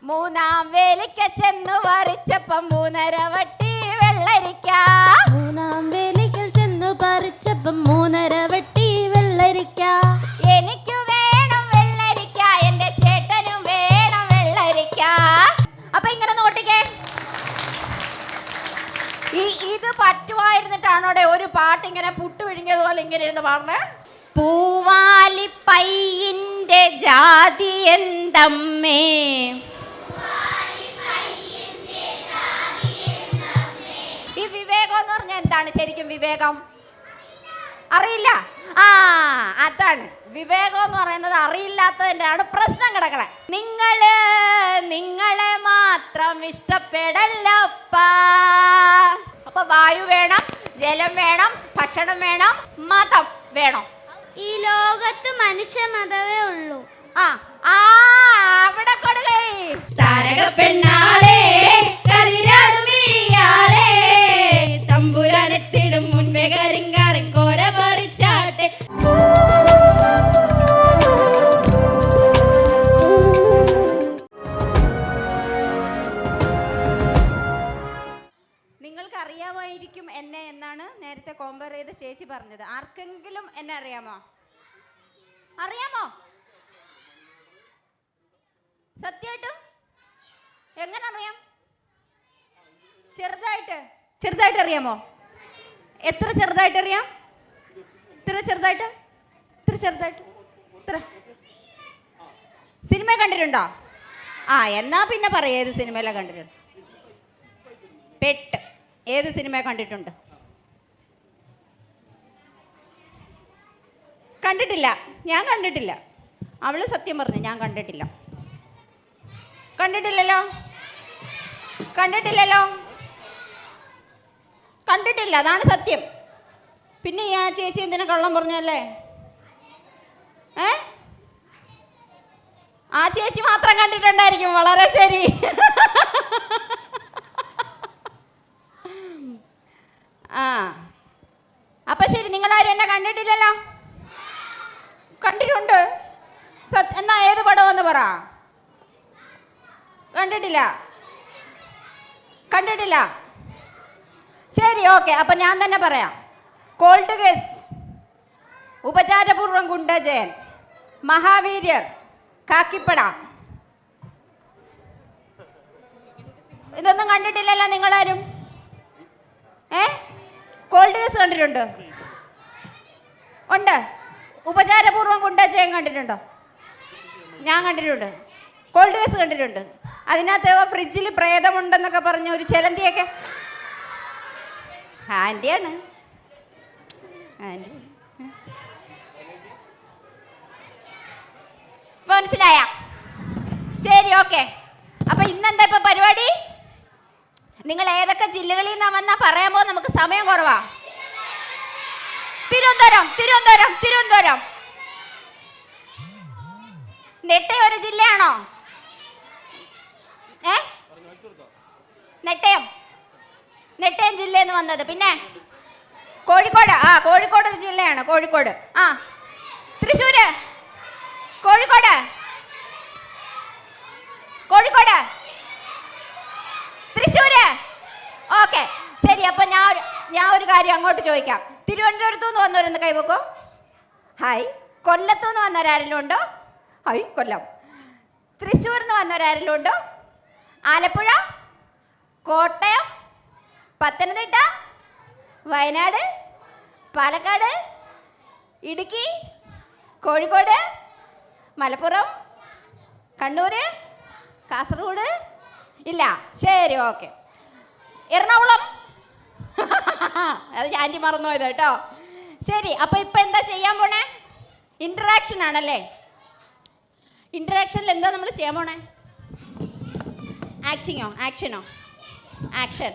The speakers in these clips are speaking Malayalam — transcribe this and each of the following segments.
മൂന്നാം വേലിക്ക ചെന്നു പറിച്ചപ്പം 3.5 വട്ടി വെള്ളരിക്ക. മൂന്നാം വേലിക്കൽ ചെന്നു പറിച്ചപ്പം 3.5 വട്ടി വെള്ളരിക്ക. എനിക്ക് വേണം വെള്ളരിക്ക, എന്റെ ചേട്ടനും വേണം വെള്ളരിക്ക. അപ്പൊ ഇങ്ങനെ നോട്ടിക്കേ, ഇത് പറ്റുമായിരുന്നിട്ടാണോടെ ഒരു പാട്ട് ഇങ്ങനെ പുട്ട് വിഴുങ്ങിയതുപോലെ ഇങ്ങനെ ഇരുന്ന് പാടണേ. പൂവാലിപ്പയ്യന്റെ ജാതി എന്തമ്മേ, ഈ വിവേകം എന്ന് പറഞ്ഞാൽ എന്താണ് ശരിക്കും? വിവേകം അറിയില്ല. അതാണ് വിവേകം എന്ന് പറയുന്നത്. അറിയില്ലാത്തതിൻ്റെയാണ് പ്രശ്നം കിടക്കണേ. നിങ്ങളെ മാത്രം ഇഷ്ടപ്പെടല്ലപ്പ. അപ്പൊ വായു വേണം, ജലം വേണം, ഭക്ഷണം വേണം, മതം വേണം. ഈ ലോകത്ത് മനുഷ്യ മതമേ ഉള്ളൂ. അവിടെ കൊടുകൈ താരക പെണ്ണാളെ കതിരാടും വിഴിയാളെ തമ്പുരാനെത്തിടും മുൻപേ കരിങ്കാരൻ കോര പറിച്ചാട്ടെ. നിങ്ങൾക്ക് അറിയാമായിരിക്കും എന്നെ എന്നാണ് നേരത്തെ കോമ്പയർ ചെയ്ത് ചേച്ചി പറഞ്ഞത്. ആർക്കെങ്കിലും എന്നെ അറിയാമോ? അറിയാമോ? സത്യമായിട്ടും എങ്ങനെ അറിയാം? ചെറുതായിട്ട് അറിയാമോ? എത്ര ചെറുതായിട്ട് അറിയാം? ഇത്ര ചെറുതായിട്ട്. സിനിമ കണ്ടിട്ടുണ്ടോ? എന്നാ പിന്നെ പറയാം, ഏത് സിനിമയിലാണ് കണ്ടിട്ടുണ്ട്? പെട്ട് ഏത് സിനിമ കണ്ടിട്ടുണ്ട്? കണ്ടിട്ടില്ല. ഞാൻ കണ്ടിട്ടില്ല. അവള് സത്യം പറഞ്ഞു, ഞാൻ കണ്ടിട്ടില്ല. കണ്ടിട്ടില്ലല്ലോ. അതാണ് സത്യം. പിന്നെ ആ ചേച്ചി എന്തിനാ കള്ളം പറഞ്ഞല്ലേ? ആ ചേച്ചി മാത്രം കണ്ടിട്ടുണ്ടായിരിക്കും. വളരെ ശരി. അപ്പൊ ശരി, നിങ്ങളാരും എന്നെ കണ്ടിട്ടില്ലല്ലോ. കണ്ടിട്ടുണ്ട്. എന്നാ ഏത് പടമെന്ന് പറ. കണ്ടിട്ടില്ല. ശരി, ഓക്കെ. അപ്പൊ ഞാൻ തന്നെ പറയാം. Called case, ഉപചാരപൂർവം ഗുണ്ടജയൻ, Mahaveeryar, Kakkipada. ഇതൊന്നും കണ്ടിട്ടില്ലല്ലോ നിങ്ങളാരും. കോൾഡ് കേസ് കണ്ടിട്ടുണ്ട്? ഉണ്ട്. ഉപചാരപൂർവം ഗുണ്ടജയൻ കണ്ടിട്ടുണ്ടോ? ഞാൻ കണ്ടിട്ടുണ്ട്. കോൾഡ് കേസ് കണ്ടിട്ടുണ്ട്. അതിനകത്ത് ഫ്രിഡ്ജിൽ പ്രേതമുണ്ടെന്നൊക്കെ പറഞ്ഞ ഒരു ചെലന്തിയൊക്കെ. ആൻറ്റിയാണ്. മനസ്സിലായ? ശരി, ഓക്കെ. അപ്പൊ ഇന്നെന്താ ഇപ്പൊ പരിപാടി? നിങ്ങൾ ഏതൊക്കെ ജില്ലകളിൽ നിന്നാ വന്നാ പറയാമോ? നമുക്ക് സമയം കുറവാ. തിരുവനന്തപുരം. നെട്ടയം ഒരു ജില്ലയാണോ? നെട്ടയം ജില്ലയിൽ വന്നത്. പിന്നെ കോഴിക്കോട്. കോഴിക്കോട് ഒരു ജില്ലയാണ്. കോഴിക്കോട്. തൃശ്ശൂര്. കോഴിക്കോട്. തൃശ്ശൂര്. ഓക്കെ, ശരി. അപ്പൊ ഞാൻ ഒരു കാര്യം അങ്ങോട്ട് ചോദിക്കാം. തിരുവനന്തപുരത്തു നിന്ന് വന്നവരൊന്ന് കൈവെക്കോ? ഹായ്. കൊല്ലത്തു നിന്ന് വന്നവരാരെങ്കിലും ഉണ്ടോ? ഹായ്, കൊല്ലം. തൃശ്ശൂരിൽ നിന്ന് വന്നവരാരെങ്കിലും ഉണ്ടോ? ആലപ്പുഴ, കോട്ടയം, പത്തനംതിട്ട, വയനാട്, പാലക്കാട്, ഇടുക്കി, കോഴിക്കോട്, മലപ്പുറം, കണ്ണൂർ, കാസർഗോഡ് ഇല്ല. ശരി, ഓക്കെ. എറണാകുളം. അത് ആൻറ്റി മറന്നുപോയത് കേട്ടോ. ശരി, അപ്പൊ ഇപ്പൊ എന്താ ചെയ്യാൻ പോണേ? ഇന്ററാക്ഷൻ ആണല്ലേ. ഇന്ററാക്ഷനിൽ എന്താ നമ്മൾ ചെയ്യാൻ പോണേ? ആക്ഷനോ? ആക്ഷൻ.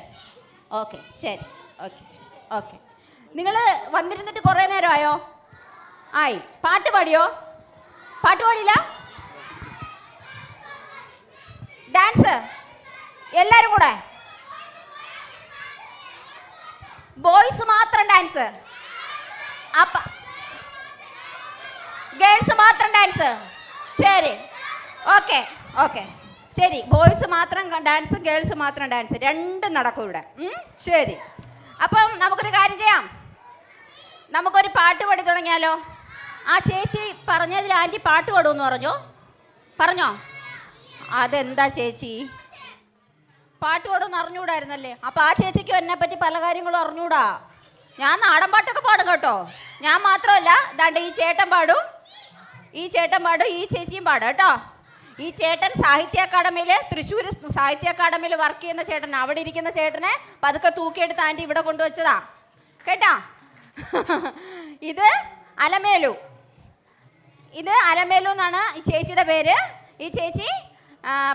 ഓക്കെ, ശരി. ഓക്കെ. നിങ്ങൾ വന്നിരുന്നിട്ട് കുറേ നേരമായോ? ആയി. പാട്ട് പാടിയോ? പാട്ട് പാടിയില്ല? ഡാൻസ് എല്ലാവരും കൂടെ? ബോയ്സ് മാത്രം ഡാൻസ്? ഗേൾസ് മാത്രം ഡാൻസ്? ശരി, ഓക്കെ. ശരി, ബോയ്സ് മാത്രം ഡാൻസ്, ഗേൾസ് മാത്രം ഡാൻസ്, രണ്ടും നടക്കും ഇവിടെ. ശരി, അപ്പം നമുക്കൊരു കാര്യം ചെയ്യാം, നമുക്കൊരു പാട്ട് പാടി തുടങ്ങിയാലോ? ആ ചേച്ചി പറഞ്ഞതിൽ ആൻറ്റി പാട്ട് പാടുമെന്ന് പറഞ്ഞോ? അതെന്താ ചേച്ചി പാട്ട് പാടുമെന്ന് അറിഞ്ഞൂടായിരുന്നല്ലേ? അപ്പം ആ ചേച്ചിക്കും എന്നെ പറ്റി പല കാര്യങ്ങളും അറിഞ്ഞൂടാ. ഞാൻ നാടൻ പാട്ടൊക്കെ പാടും കേട്ടോ. ഞാൻ മാത്രമല്ല, ദാണ്ട് ഈ ചേട്ടൻ പാടും, ഈ ചേച്ചിയും പാടും കേട്ടോ. ഈ ചേട്ടൻ സാഹിത്യ അക്കാദമിയിൽ, തൃശ്ശൂർ സാഹിത്യ അക്കാദമിയിൽ വർക്ക് ചെയ്യുന്ന ചേട്ടൻ. അവിടെ ഇരിക്കുന്ന ചേട്ടനെ പതുക്കെ തൂക്കിയെടുത്ത് ആൻറ്റി ഇവിടെ കൊണ്ടുവച്ചതാ കേട്ടാ. ഇത് അലമേലു എന്നാണ് ഈ ചേച്ചിയുടെ പേര്. ഈ ചേച്ചി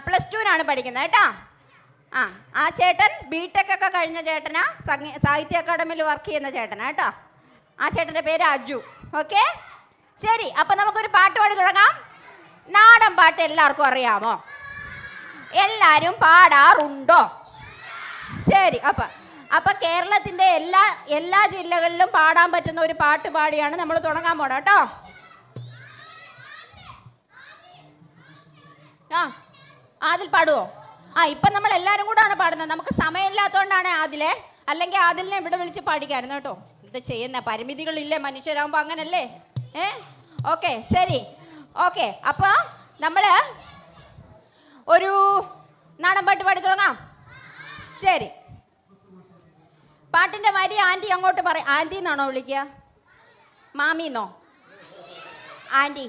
+2 പഠിക്കുന്നത് കേട്ടാ. ആ ചേട്ടൻ ബിടെക് ഒക്കെ കഴിഞ്ഞ ചേട്ടനാ, സാഹിത്യ അക്കാദമിയിൽ വർക്ക് ചെയ്യുന്ന ചേട്ടനാ കേട്ടോ. ആ ചേട്ടൻ്റെ പേര് അജു. ഓക്കെ, ശരി. അപ്പം നമുക്കൊരു പാട്ട് പാടി തുടങ്ങാം. നാടൻ പാട്ട് എല്ലാവർക്കും അറിയാമോ? എല്ലാവരും പാടാറുണ്ടോ? ശരി. അപ്പം കേരളത്തിൻ്റെ എല്ലാ ജില്ലകളിലും പാടാൻ പറ്റുന്ന ഒരു പാട്ട് പാടിയാണ് നമ്മൾ തുടങ്ങാൻ പോണത് കേട്ടോ. ആദിൽ പാടുവോ? ഇപ്പം നമ്മൾ എല്ലാവരും കൂടാണ് പാടുന്നത്. നമുക്ക് സമയമില്ലാത്തതുകൊണ്ടാണ് ആദിലെ, അല്ലെങ്കിൽ ആദിലിനെ ഇവിടെ വിളിച്ച് പാടിക്കായിരുന്നു കേട്ടോ. ഇത് ചെയ്യുന്ന പരിമിതികളില്ലേ മനുഷ്യരാകുമ്പോൾ, അങ്ങനല്ലേ? ഓക്കെ, ശരി. ഓക്കെ, അപ്പോൾ നമ്മൾ ഒരു നാടൻ പാട്ട് പാടി തുടങ്ങാം. ശരി, പാട്ടിൻ്റെ വരി ആൻറ്റി അങ്ങോട്ട് പറയും. ആൻറ്റി എന്നാണോ വിളിക്കുക? മാമിന്നോ? ആൻറ്റി.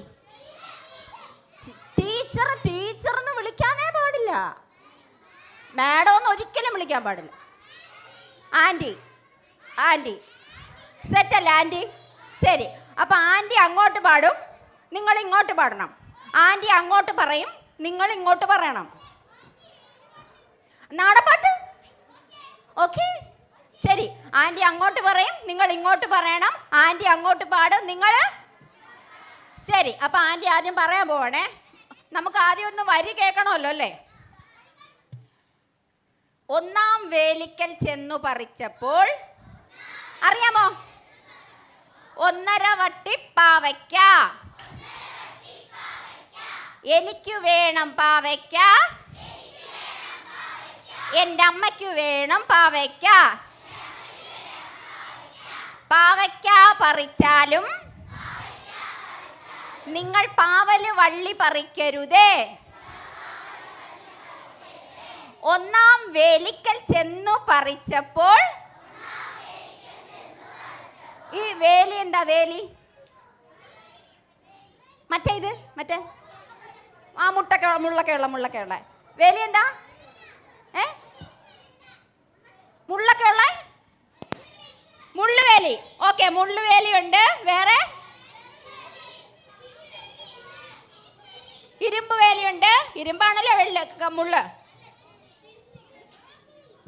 ടീച്ചറെന്ന് വിളിക്കാനേ പാടില്ല. മാഡം ഒന്നും ഒരിക്കലും വിളിക്കാൻ പാടില്ല. ആൻറ്റി സെറ്റല്ലേ ആൻറ്റി? ശരി, അപ്പം ആൻറ്റി അങ്ങോട്ട് പാടും, നിങ്ങൾ ഇങ്ങോട്ട് പാടണം. ആൻറ്റി അങ്ങോട്ട് പറയും, നിങ്ങൾ ഇങ്ങോട്ട് പറയണം. നാടൻപാട്ട്. ഓക്കെ, ശരി. ആൻറ്റി അങ്ങോട്ട് പറയും, നിങ്ങൾ ഇങ്ങോട്ട് പറയണം. ആൻറ്റി അങ്ങോട്ട് പാടും, നിങ്ങൾ. ശരി, അപ്പം ആൻറ്റി ആദ്യം പറയാൻ പോവണേ. നമുക്ക് ആദ്യം ഒന്ന് വരി കേൾക്കണമല്ലോ അല്ലേ? ഒന്നാം വേലിക്കൽ ചെന്നു പറിച്ചപ്പോൾ, അറിയാമോ? 1.5 വട്ടി പാവയ്ക്ക, എനിക്ക് വേണം പാവയ്ക്ക, എൻ്റെ അമ്മയ്ക്ക് വേണം പാവയ്ക്ക. പാവയ്ക്ക പറിച്ചാലും നിങ്ങൾ പാവല് വള്ളി പറിക്കരുതേ. ഒന്നാം വേലിക്കൽ ചെന്നു പറിച്ചപ്പോൾ, ഈ വേലി എന്താ? വേലി മറ്റേ മുള്ളൊക്കെയുള്ള വേലി എന്താ? മുള്ളൊക്കെയുള്ള മുള്ളുവേലി. ഓക്കെ, മുള്ളുവേലിയുണ്ട്. വേറെ ഇരുമ്പ് വേലിയുണ്ട്. ഇരുമ്പാണല്ലോ മുള്ള്.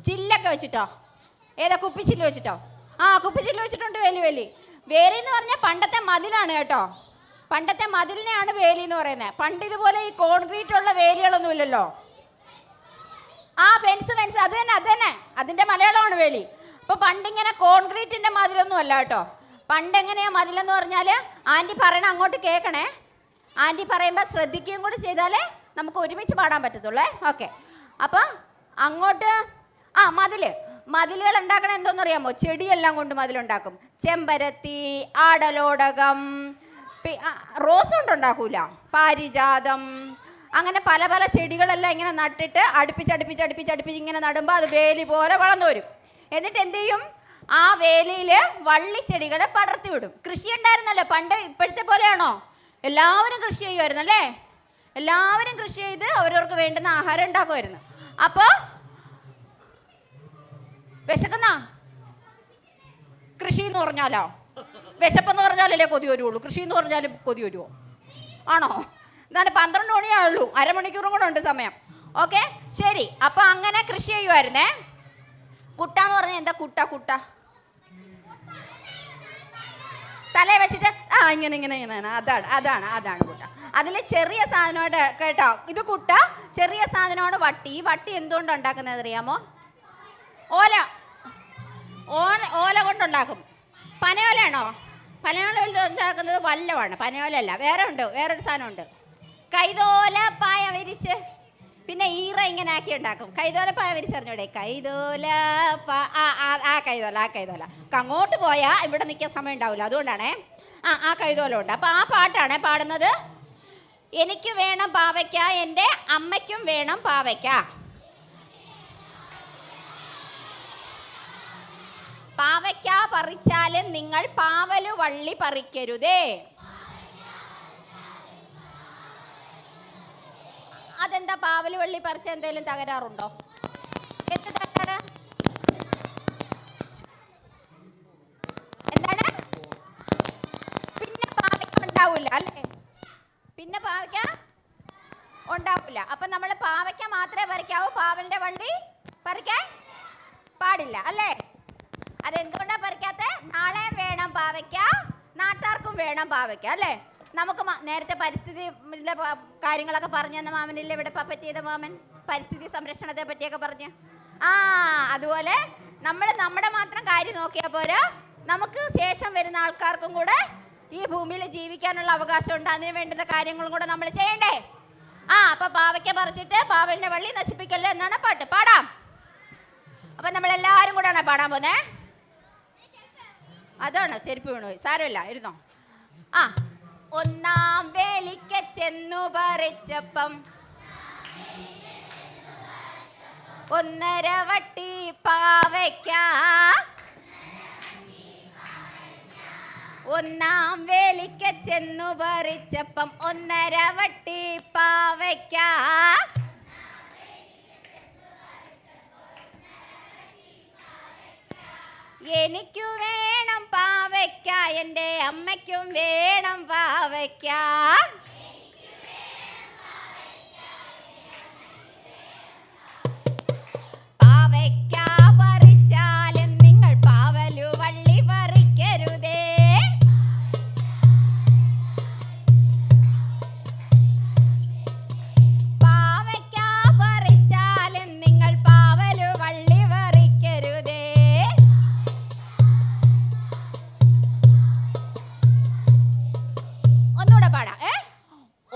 ചില്ലൊക്കെ വെച്ചിട്ടോ? ഏതാ? കുപ്പിച്ചില്ല് വെച്ചിട്ടോ? കുപ്പിച്ചില്ല് വെച്ചിട്ടുണ്ട് വേലി എന്ന് പറഞ്ഞാൽ പണ്ടത്തെ മതിലാണ് കേട്ടോ. പണ്ടത്തെ മതിലിനെയാണ് വേലി എന്ന് പറയുന്നത്. പണ്ട് ഇതുപോലെ ഈ കോൺക്രീറ്റ് ഉള്ള വേലികളൊന്നും ഇല്ലല്ലോ. ഫെൻസ് അത് തന്നെ അതിൻ്റെ മലയാളമാണ് വേലി. അപ്പോൾ പണ്ടിങ്ങനെ കോൺക്രീറ്റിൻ്റെ മതിലൊന്നും അല്ല കേട്ടോ. പണ്ട് എങ്ങനെയാണ് മതിലെന്ന് പറഞ്ഞാൽ, ആൻറ്റി പറയണ അങ്ങോട്ട് കേൾക്കണേ. ആൻറ്റി പറയുമ്പോൾ ശ്രദ്ധിക്കുകയും കൂടി ചെയ്താലേ നമുക്ക് ഒരുമിച്ച് പാടാൻ പറ്റത്തുള്ളേ. ഓക്കെ, അപ്പോൾ അങ്ങോട്ട് മതിലുകൾ ഉണ്ടാക്കണത് എന്തോന്നറിയാമോ? ചെടിയെല്ലാം കൊണ്ട് മതിലുണ്ടാക്കും. ചെമ്പരത്തി, ആടലോടകം, റോസ് കൊണ്ടുണ്ടാക്കൂല, പാരിജാതം, അങ്ങനെ പല പല ചെടികളെല്ലാം ഇങ്ങനെ നട്ടിട്ട് അടുപ്പിച്ച് ഇങ്ങനെ നടുമ്പോൾ അത് വേലി പോലെ വളർന്നു വരും. എന്നിട്ട് എന്ത് ചെയ്യും? ആ വേലിയിൽ വള്ളിച്ചെടികളെ പടർത്തി വിടും. കൃഷി ഉണ്ടായിരുന്നല്ലോ പണ്ട്. ഇപ്പോഴത്തെ പോലെയാണോ? എല്ലാവരും കൃഷി ചെയ്യുമായിരുന്നു അല്ലേ? എല്ലാവരും കൃഷി ചെയ്ത് അവരവർക്ക് വേണ്ടുന്ന ആഹാരം ഉണ്ടാക്കുമായിരുന്നു. അപ്പോൾ വിശക്കുന്ന കൃഷി എന്ന് പറഞ്ഞാലോ? വിശപ്പെന്ന് പറഞ്ഞാലല്ലേ കൊതി വരുള്ളൂ. കൃഷി എന്ന് പറഞ്ഞാൽ കൊതി വരുമോ? ആണോ? എന്താണ് 12 മണിയാവുള്ളൂ, അരമണിക്കൂറും കൂടെ ഉണ്ട് സമയം. ഓക്കെ, ശരി. അപ്പം അങ്ങനെ കൃഷി ചെയ്യുമായിരുന്നേ. കുട്ട എന്ന് പറഞ്ഞാൽ എന്താ? കുട്ട തലേ വെച്ചിട്ട് ഇങ്ങനെ അതാണ് കുട്ട. അതിൽ ചെറിയ സാധനമായിട്ട് കേട്ടോ. ഇത് കുട്ട. ചെറിയ സാധനമാണ് വട്ടി. ഈ വട്ടി എന്തുകൊണ്ടാണ് ഉണ്ടാക്കുന്നത് അറിയാമോ? ഓല കൊണ്ടുണ്ടാക്കും. പനയോലയാണോ? പനയോല ഉണ്ടാക്കുന്നത് വല്ലമാണ്. പനയോല അല്ല, വേറൊരു സാധനമുണ്ട്. കൈതോല പായ വിരിച്ച് പിന്നെ ഈറ ഇങ്ങനെ ആക്കി ഉണ്ടാക്കും. കൈതോലപ്പായ വിരിച്ചറിഞ്ഞൂടെ? കൈതോല ആ കൈതോല അങ്ങോട്ട് പോയാൽ ഇവിടെ നിൽക്കാൻ സമയം ഉണ്ടാവില്ല, അതുകൊണ്ടാണേ. ആ കൈതോല ഉണ്ട്. അപ്പം ആ പാട്ടാണ് പാടുന്നത്. എനിക്ക് വേണം പാവയ്ക്ക, എൻ്റെ അമ്മയ്ക്കും വേണം പാവയ്ക്ക. പാവയ്ക്ക പറിച്ചാലും നിങ്ങൾ പാവലു വള്ളി പറിക്കരുതേ. അതെന്താ പാവലു വള്ളി പറിച്ച എന്തെങ്കിലും തകരാറുണ്ടോ? എന്ത് തകരാറ്? എന്താണ്? പിന്നെ പാവയ്ക്ക ഉണ്ടാവില്ല അല്ലേ? പിന്നെ പാവയ്ക്ക ഉണ്ടാവില്ല. അപ്പൊ നമ്മൾ പാവയ്ക്ക മാത്രമേ പറിക്കാവൂ, പാവലിന്റെ വള്ളി പറിക്കാൻ പാടില്ല അല്ലേ? അതെന്തുകൊണ്ടാ പറിക്കാത്ത? നാളെ വേണം പാവയ്ക്ക, നാട്ടാർക്കും വേണം പാവയ്ക്ക അല്ലേ? നമുക്ക് നേരത്തെ പരിസ്ഥിതി കാര്യങ്ങളൊക്കെ പറഞ്ഞു തന്ന മാമനില്ലേ ഇവിടെ പറ്റിയത്? മാമൻ പരിസ്ഥിതി സംരക്ഷണത്തെ പറ്റിയൊക്കെ പറഞ്ഞ്. അതുപോലെ നമ്മൾ നമ്മുടെ മാത്രം കാര്യം നോക്കിയാൽ പോരാ, നമുക്ക് ശേഷം വരുന്ന ആൾക്കാർക്കും കൂടെ ഈ ഭൂമിയിൽ ജീവിക്കാനുള്ള അവകാശം ഉണ്ട്. അതിന് വേണ്ടുന്ന കാര്യങ്ങളും കൂടെ നമ്മൾ ചെയ്യണ്ടേ? അപ്പൊ പാവയ്ക്ക പറിച്ചിട്ട് പാവലിന്റെ വള്ളി നശിപ്പിക്കല്ലേ എന്നാണ് പാട്ട്. പാടാം. അപ്പൊ നമ്മളെല്ലാവരും കൂടെയാണ് പാടാൻ പോന്നേ. അതാണ് ചെരുപ്പ് വീണു, സാരമില്ല, ഇരുന്നോ. ഒന്നാം വേലിക്ക ചെന്നു പറിച്ചപ്പം ഒന്നര വട്ടി പാവയ്ക്ക. ഒന്നാം വേലിക്ക ചെന്നു പറിച്ചപ്പം ഒന്നര വട്ടി പാവയ്ക്ക. എനിക്കു വേണം പാവയ്ക്ക, എൻ്റെ അമ്മയ്ക്കും വേണം പാവയ്ക്ക. പാവയ്ക്ക പറിച്ചാലും നിങ്ങൾ പാവലു വള്ളി പറിക്കരുതേ. പാവയ്ക്ക പറിച്ചാലും നിങ്ങൾ പാവലു വള്ളി പറിക്കരുതേ.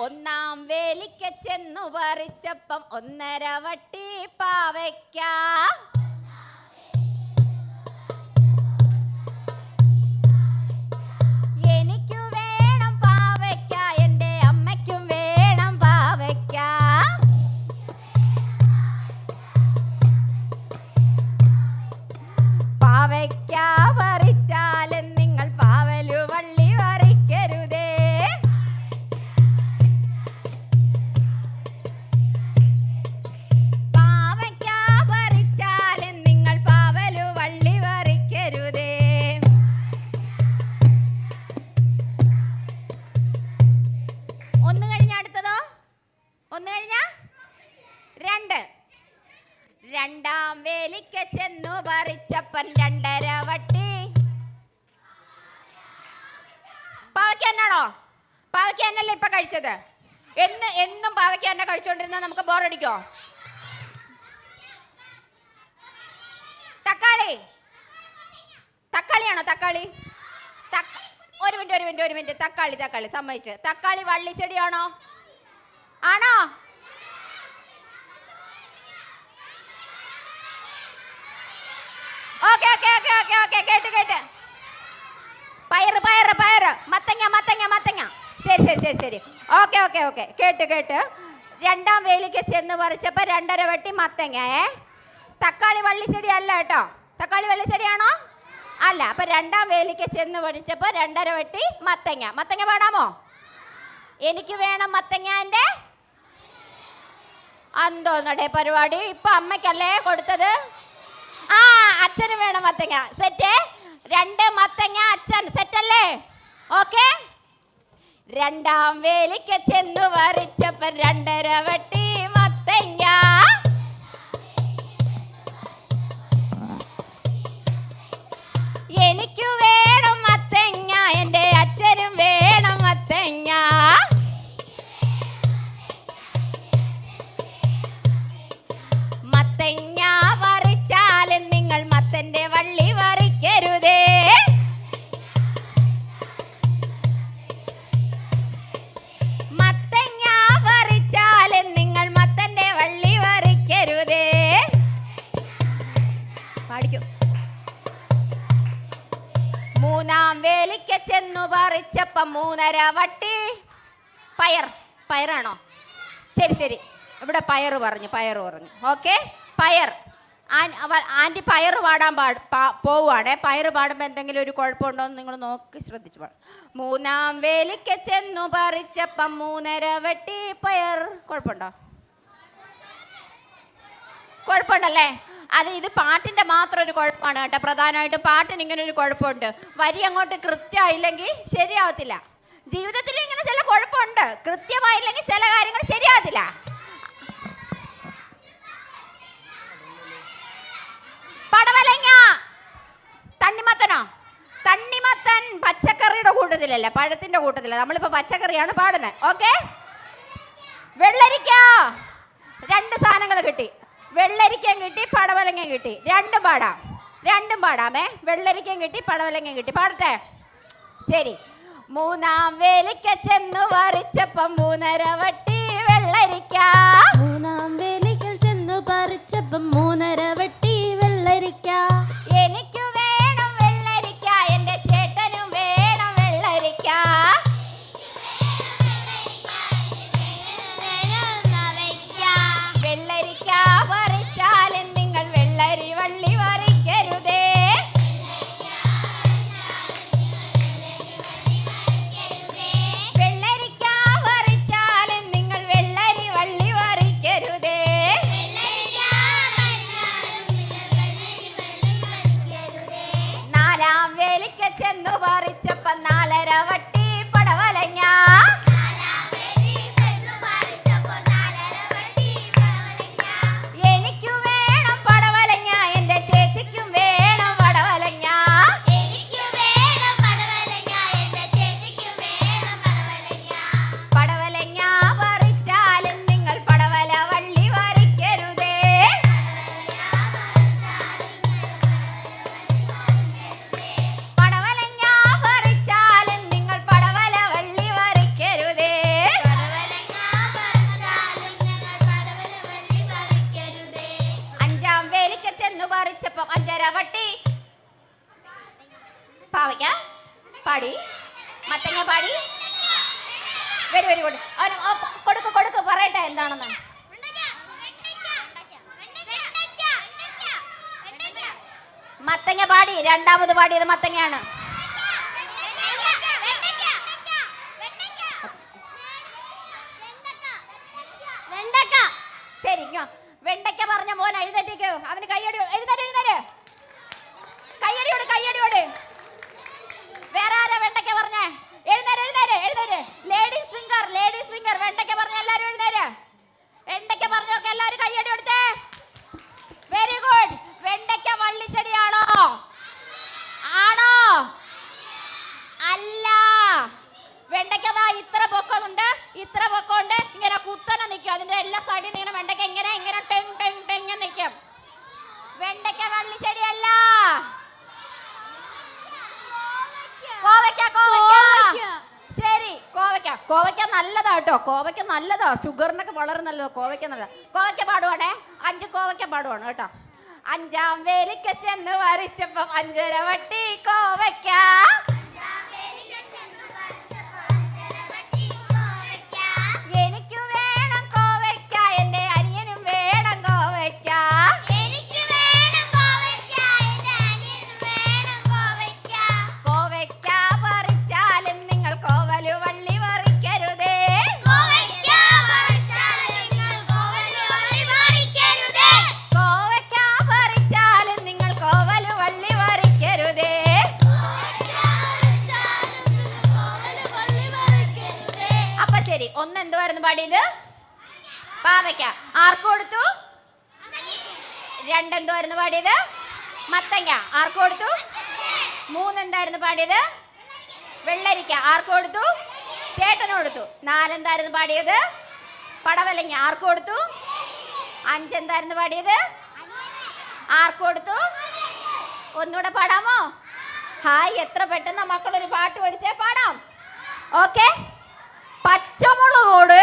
ഒന്നാം വേലിക്ക ചെന്നു പറിച്ചപ്പം ഒന്നര വട്ടി പാവയ്ക്ക. എനിക്കു വേണം പാവയ്ക്ക, എൻ്റെ അമ്മയ്ക്കും വേണം പാവയ്ക്ക. പാവയ്ക്ക പറിച്ചാലും നിങ്ങൾ പാവലു വള്ളി പറിക്കരുതേ. രണ്ടാം വേലിക്ക ചെന്നു പറിച്ചപ്പൻ രണ്ടര വട്ടി പാവയ്ക്ക തന്നെയാണോ? പാവയ്ക്ക തന്നെയല്ലേ ഇപ്പൊ കഴിച്ചത്? എന്നും പാവയ്ക്ക തന്നെ കഴിച്ചോണ്ടിരുന്ന നമുക്ക് ബോറടിക്കോ? തക്കാളിയാണോ? ഒരു മിനിറ്റ്. തക്കാളി സമ്മതിച്ച്. തക്കാളി വള്ളിച്ചെടിയാണോ? ആണോ? കേട്ട്. പയറ് മത്തങ്ങ. ശരി. ഓക്കെ. കേട്ട്. രണ്ടാം വേലിക്ക് ചെന്ന് പറിച്ചപ്പോ രണ്ടര വട്ടി മത്തങ്ങ. തക്കാളി വള്ളിച്ചെടി അല്ല കേട്ടോ. തക്കാളി വള്ളിച്ചെടിയാണോ? അല്ല. അപ്പൊ രണ്ടാം വേലിക്ക് ചെന്ന് പറിച്ചപ്പോ രണ്ടര വട്ടി മത്തങ്ങ പാടാമോ? എനിക്ക് വേണം മത്തങ്ങ, എൻ്റെ അന്തോന്നടേ പരിപാടി. ഇപ്പൊ അമ്മയ്ക്കല്ലേ കൊടുത്തത്? അച്ഛന് വേണം മത്തങ്ങ. സെറ്റ്. 2 മത്തങ്ങ അച്ഛൻ. സെറ്റല്ലേ? ഓക്കെ. രണ്ടാം വേലിക്ക ചെന്നു പറിച്ചപ്പൻ രണ്ടര വട്ടി മത്തങ്ങ. എനിക്കു വേണം മത്തങ്ങ, എൻ്റെ അച്ഛനും വേണം മത്തങ്ങ. മത്തങ്ങ പറിച്ചാലും നിങ്ങൾ മത്തന്റെ വള്ളി പറിക്കരുതേ. മത്തങ്ങ പറിച്ചാലും നിങ്ങൾ പഠിക്കും. മൂന്നാം വേലിക്ക ചെന്നു പറിച്ചപ്പം 3.5 വട്ടി പയറാണോ? ശരി, ഇവിടെ പയറ് പറഞ്ഞു. ഓക്കെ, പയർ. ആൻറ്റി പയറ് പാടാൻ പോവുകയാണേ. പയറ് പാടുമ്പോൾ എന്തെങ്കിലും ഒരു കുഴപ്പമുണ്ടോ എന്ന് നിങ്ങൾ നോക്കി ശ്രദ്ധിച്ചു പാടും. മൂന്നാം വേലിക്ക ചെന്നു പറിച്ചപ്പം 3.5 വട്ടി പയർ. കുഴപ്പമുണ്ടോ? കുഴപ്പമുണ്ടല്ലേ? ഇത് പാട്ടിൻ്റെ മാത്രം ഒരു കുഴപ്പമാണ് കേട്ടോ. പ്രധാനമായിട്ട് പാട്ടിന് ഇങ്ങനെ ഒരു കുഴപ്പമുണ്ട്. വരി അങ്ങോട്ട് കൃത്യമായില്ലെങ്കിൽ ശരിയാവത്തില്ല. ജീവിതത്തിൽ ഇങ്ങനെ ചില കുഴപ്പമുണ്ട്. കൃത്യമായില്ലെങ്കിൽ ചില കാര്യങ്ങൾ ശരിയാവത്തില്ല. പടവലങ്ങ, തണ്ണിമത്തനോ? തണ്ണിമത്തൻ പച്ചക്കറിയുടെ കൂട്ടത്തിലല്ല, പഴത്തിന്റെ കൂട്ടത്തില. നമ്മളിപ്പോ പച്ചക്കറിയാണ് പാടുന്നത്. ഓക്കെ. വെള്ളരിക്ക. 2 സാധനങ്ങൾ കിട്ടി. വെള്ളരിക്കയും കിട്ടി, പടവലങ്ങയും കിട്ടി. രണ്ടും പാടാമേ. വെള്ളരിക്കയും കിട്ടി, പടവലങ്ങയും കിട്ടി. പാടട്ടെ? ശരി. മൂന്നാം വേലിക്ക ചെന്നു പറിച്ചപ്പം 3.5 വട്ടി വെള്ളരിക്ക. മൂന്നാം വേലിക്കൽ ചെന്നു പറിച്ചപ്പം 3.5 വട്ടി വെള്ളരിക്ക. എനിക്ക് വേണം വെള്ളരിക്ക, എന്റെ ചേട്ടനും വേണം വെള്ളരിക്ക. വെള്ളരിക്ക പറിച്ചാലും നിങ്ങൾ വെള്ളരി വള്ളി പറിക്കരുതേ. വെള്ളരിക്ക പറിച്ചാലും നിങ്ങൾ വെള്ളരി വള്ളി പറിക്കരുതേ. നാലാം വേലിക്ക ചെന്നു പറിച്ചപ്പം 4.5 വട്ടി പടവലങ്ങ. എനിക്ക് വേണം പടവലങ്ങ, എന്റെ ചേച്ചിക്കും വേണം പടവലങ്ങ. പടവലങ്ങ പറിച്ചാലും നിങ്ങൾ പടവല വള്ളി പറിക്കരുതേ. പടവലങ്ങ പറിച്ചാലും നിങ്ങൾ പടവല വള്ളി പറിക്കരുതേ. അഞ്ചാം വേലിക്ക ചെന്നു പറിച്ചപ്പം 5.5 വട്ടി പാവയ്ക്ക. പാടി. മത്തങ്ങ പാടി. Very good. കൊടുക്ക് പറയട്ടെ എന്താണെന്ന്. മത്തങ്ങ പാടി. രണ്ടാമത് പാടിയത് മത്തങ്ങയാണ്. ശരി, വെണ്ടയ്ക്ക പറഞ്ഞ മോൻ എഴുന്നേറ്റേക്ക്. അവന് കയ്യടി. എഴുന്നേര്. കയ്യടിയോട്. വേറെ ആരാ വെണ്ടയ്ക്ക പറഞ്ഞേ? എഴുന്നേര്. Ladies finger. വെണ്ടയ്ക്ക പറഞ്ഞ എല്ലാരും എഴുന്നേര്. വെണ്ടയ്ക്ക പറഞ്ഞൊക്കെ എല്ലാരും കയ്യടി കൊടുത്തേ. Very good. വെണ്ടയ്ക്ക വള്ളിച്ചെടിയാണോ? ആണോ? അല്ല. വെണ്ടയ്ക്ക ഇത്ര പൊക്കമുണ്ട്. ഇങ്ങനെ കുത്തനെ നിൽക്കും. അതിന്റെ എല്ലാ സൈഡിൽ ഇങ്ങനെ വെണ്ടയ്ക്ക ഇങ്ങനെ ടെങ് നിൽക്കും. വെണ്ടയ്ക്ക വള്ളിച്ചെടിയല്ല. കോവയ്ക്ക. ശരി, കോവയ്ക്ക നല്ലതാ കേട്ടോ. കോവയ്ക്ക നല്ലതാ. ഷുഗറിനൊക്കെ വളരെ നല്ലതാ. കോവയ്ക്ക നല്ലതാ. കോവയ്ക്ക പാടുവാണേ. 5 കോവയ്ക്ക പാടുവാണ് കേട്ടോ. അഞ്ചാം വേലിക്ക ചെന്ന് പറിച്ചപ്പം 5.5 വട്ടി കോവയ്ക്ക. എനിക്ക് വേണം കോവയ്ക്ക, എന്റെ അനിയനും വേണം കോവയ്ക്ക. കോവയ്ക്ക പറിച്ചാലും നിങ്ങൾ കോവലു വള്ളി പറിക്കരുതേ. കോവയ്ക്ക പറിച്ചാലും നിങ്ങൾ കോവലു വള്ളി പറിക്കരുതേ. അപ്പൊ ശരി, ഒന്ന് എന്തുവായിരുന്നു പാടിയത്? പാവയ്ക്ക. ആർക്ക് കൊടുത്തു? 2 എന്തുവായിരുന്നു പാടിയത്? മത്തങ്ങ. ആർക്ക് കൊടുത്തു? 3 എന്തായിരുന്നു പാടിയത്? വെള്ളരിക്ക. ആർക്ക് കൊടുത്തു? ചേട്ടന് കൊടുത്തു. 4 എന്തായിരുന്നു പാടിയത്? പടവലങ്ങ. ആർക്ക് കൊടുത്തു? 5 എന്തായിരുന്നു പാടിയത്? ആർക്ക് കൊടുത്തു? ഒന്നുകൂടെ പാടാമോ? ഹായ്, എത്ര പെട്ടെന്ന് മക്കളൊരു പാട്ട് പഠിച്ചേ. പാടാം. ഓക്കെ. പച്ചമുളകോട്.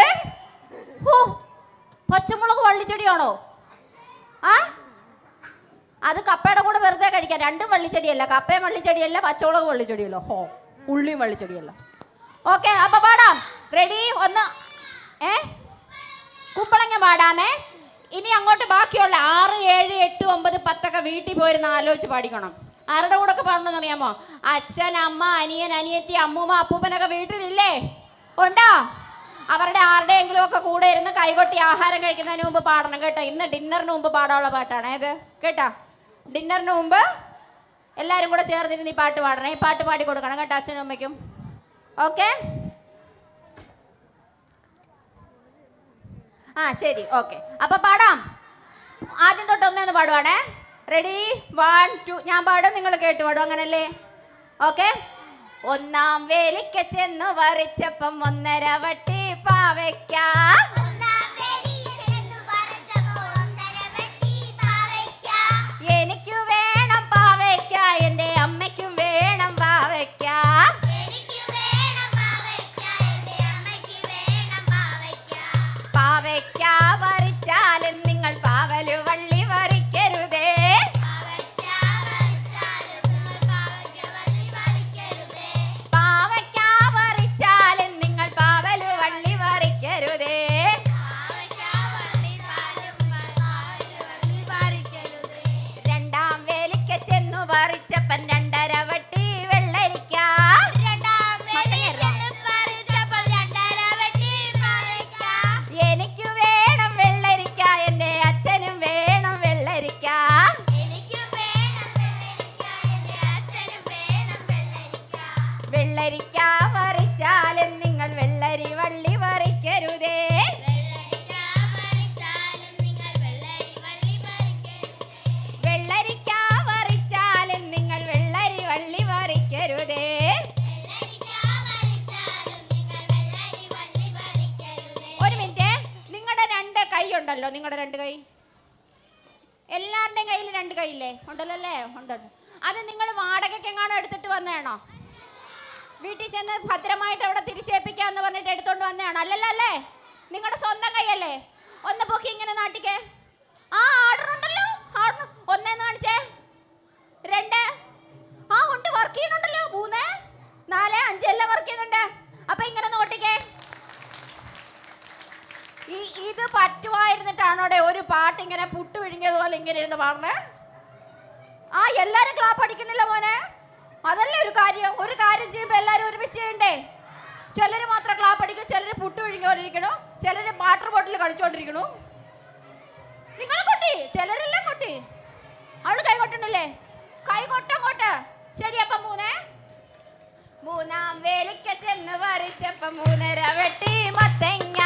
പച്ചമുളക് വള്ളിച്ചെടിയാണോ? അത് കപ്പയുടെ കൂടെ വെറുതെ കഴിക്കാം. രണ്ടും വള്ളിച്ചെടിയല്ല, കപ്പയും വള്ളിച്ചെടിയല്ല, പച്ചമുളക് വള്ളിച്ചെടിയല്ലോ, ഉള്ളിയും വള്ളിച്ചെടിയല്ല. ഓക്കെ, അപ്പൊ പാടാം. റെഡി? ഒന്ന് കുമ്പളങ്ങ പാടാമേ. ഇനി അങ്ങോട്ട് ബാക്കിയുള്ള 6, 7, 8, 9, 10 വീട്ടിൽ പോയിരുന്ന് ആലോചിച്ച് പാടിക്കണം. ആരുടെ കൂടെ ഒക്കെ പാടണമെന്ന് അറിയാമോ? അച്ഛൻ, അമ്മ, അനിയൻ, അനിയത്തി, അമ്മൂമ്മ, അപ്പൂപ്പനൊക്കെ വീട്ടിലില്ലേ? ഉണ്ടോ? അവരുടെ ആരുടെയെങ്കിലും ഒക്കെ കൂടെ ഇരുന്ന് കൈകൊട്ടി ആഹാരം കഴിക്കുന്നതിന് മുമ്പ് പാടണം കേട്ടോ. ഇന്ന് ഡിന്നറിന് മുമ്പ് പാടാനുള്ള പാട്ടാണ് ഇത് കേട്ടോ. ഡിന്നറിന് മുമ്പ് എല്ലാവരും കൂടെ ചേർന്നിരുന്ന് ഈ പാട്ട് പാടണം. ഈ പാട്ട് പാടി കൊടുക്കണം കേട്ടോ അച്ഛനും അമ്മയ്ക്കും. ഓക്കെ, ശരി, ഓക്കെ. അപ്പൊ പാടാം. ആദ്യം തൊട്ട് ഒന്നേന്ന് പാടുവാണേ. റെഡി? 1, 2. ഞാൻ പാടും, നിങ്ങൾ കേട്ട് പാടും, അങ്ങനല്ലേ? ഓക്കെ. ഒന്നാം വേലിക്ക ചെന്നു വറിച്ചപ്പം 1.5 വട്ടി പാവയ്ക്ക. എനിക്ക് വേണം പാവയ്ക്ക, എൻ്റെ അമ്മയ്ക്കും വേണം പാവയ്ക്ക. പാവയ്ക്ക വറിച്ചാലും നിങ്ങൾ പാവലു വള്ളി വറിക്കരുതേ. പാവയ്ക്ക വറിച്ചാലും നിങ്ങൾ പാവലു വള്ളി വറിക്കരുതേ. രണ്ടാം വേലിക്ക ചെന്നു വറിച്ചപ്പൻ 2.5 വട്ടി വെള്ളരിക്ക. എനിക്ക് വേണം വെള്ളരിക്ക, എൻ്റെ അച്ഛനും വേണം വെള്ളരിക്ക. വെള്ളരിക്ക വറിച്ചാലും നിങ്ങൾ വെള്ളരി വള്ളി വറിക്കരുതേ. വെള്ളരിക്ക വറിച്ചാലും നിങ്ങൾ വെള്ളരി വള്ളി വറിക്കരുതേ. ഒരു മിനിറ്റ്, നിങ്ങളുടെ 2 കൈ ഉണ്ടല്ലോ, നിങ്ങളുടെ 2 കൈ, എല്ലാവരുടെയും കയ്യിൽ 2 കൈയില്ലേ? ഉണ്ടല്ലോ അല്ലേ? ഉണ്ടല്ലോ. അത് നിങ്ങൾ വാടകയ്ക്ക് എങ്ങാനും എടുത്തിട്ട് വന്നതാണോ? വീട്ടിൽ ചെന്ന് ഭദ്രമായിട്ട് അവിടെ തിരിച്ചേൽപ്പിക്കാന്ന് പറഞ്ഞിട്ട് എടുത്തോണ്ട് വന്നതാണോ? അല്ലല്ലോ അല്ലേ? നിങ്ങളുടെ സ്വന്തം കൈയല്ലേ? ഒന്ന് പൊക്കി ഇങ്ങനെ നാട്ടിക്കേ. ആടുന്നുണ്ടല്ലോ, ആടുന്നു. 1 കാണിച്ചേ. 2. ഉണ്ട്, വർക്ക് ചെയ്യുന്നുണ്ടല്ലോ. 3, 4, 5 എല്ലാം വർക്ക് ചെയ്യുന്നുണ്ട്. അപ്പൊ ഇങ്ങനെ നോട്ടിക്കേ. ഇത് പറ്റുമായിരുന്നിട്ടാണോടെ ഒരു പാട്ട് ഇങ്ങനെ പുട്ട് വിഴുങ്ങിയതുപോലെ ഇങ്ങനെ ഇരുന്ന് പാടണേ? എല്ലാരും ക്ലാപ്പ് അടിക്കുന്നില്ല മോനെ. അതല്ലേ ഒരു കാര്യം. ഒരു കാര്യം ചെയ്യുമ്പോ എല്ലാരും ഒരുമിച്ച് ചെയ്യണ്ടേ? ചിലര് മാത്രം ക്ലാപ്പ് അടിക്കും, ചിലര് പുട്ട് വിഴുങ്ങിക്കൊണ്ടിരിക്കണു, ചിലര് വാട്ടർ ബോട്ടിൽ കളിച്ചോണ്ടിരിക്കണു. നിങ്ങൾ കൊട്ടി, ചിലരെല്ലാം കൊട്ടി. അവള് കൈ കൊട്ടണല്ലേ? കൈ കൊട്ടങ്ങോട്ട്. ശരി, അപ്പൊ 3. മൂന്നാം വേലിക്ക ചെന്ന് വറിച്ചപ്പം 3.5 വെട്ടി മത്തങ്ങ.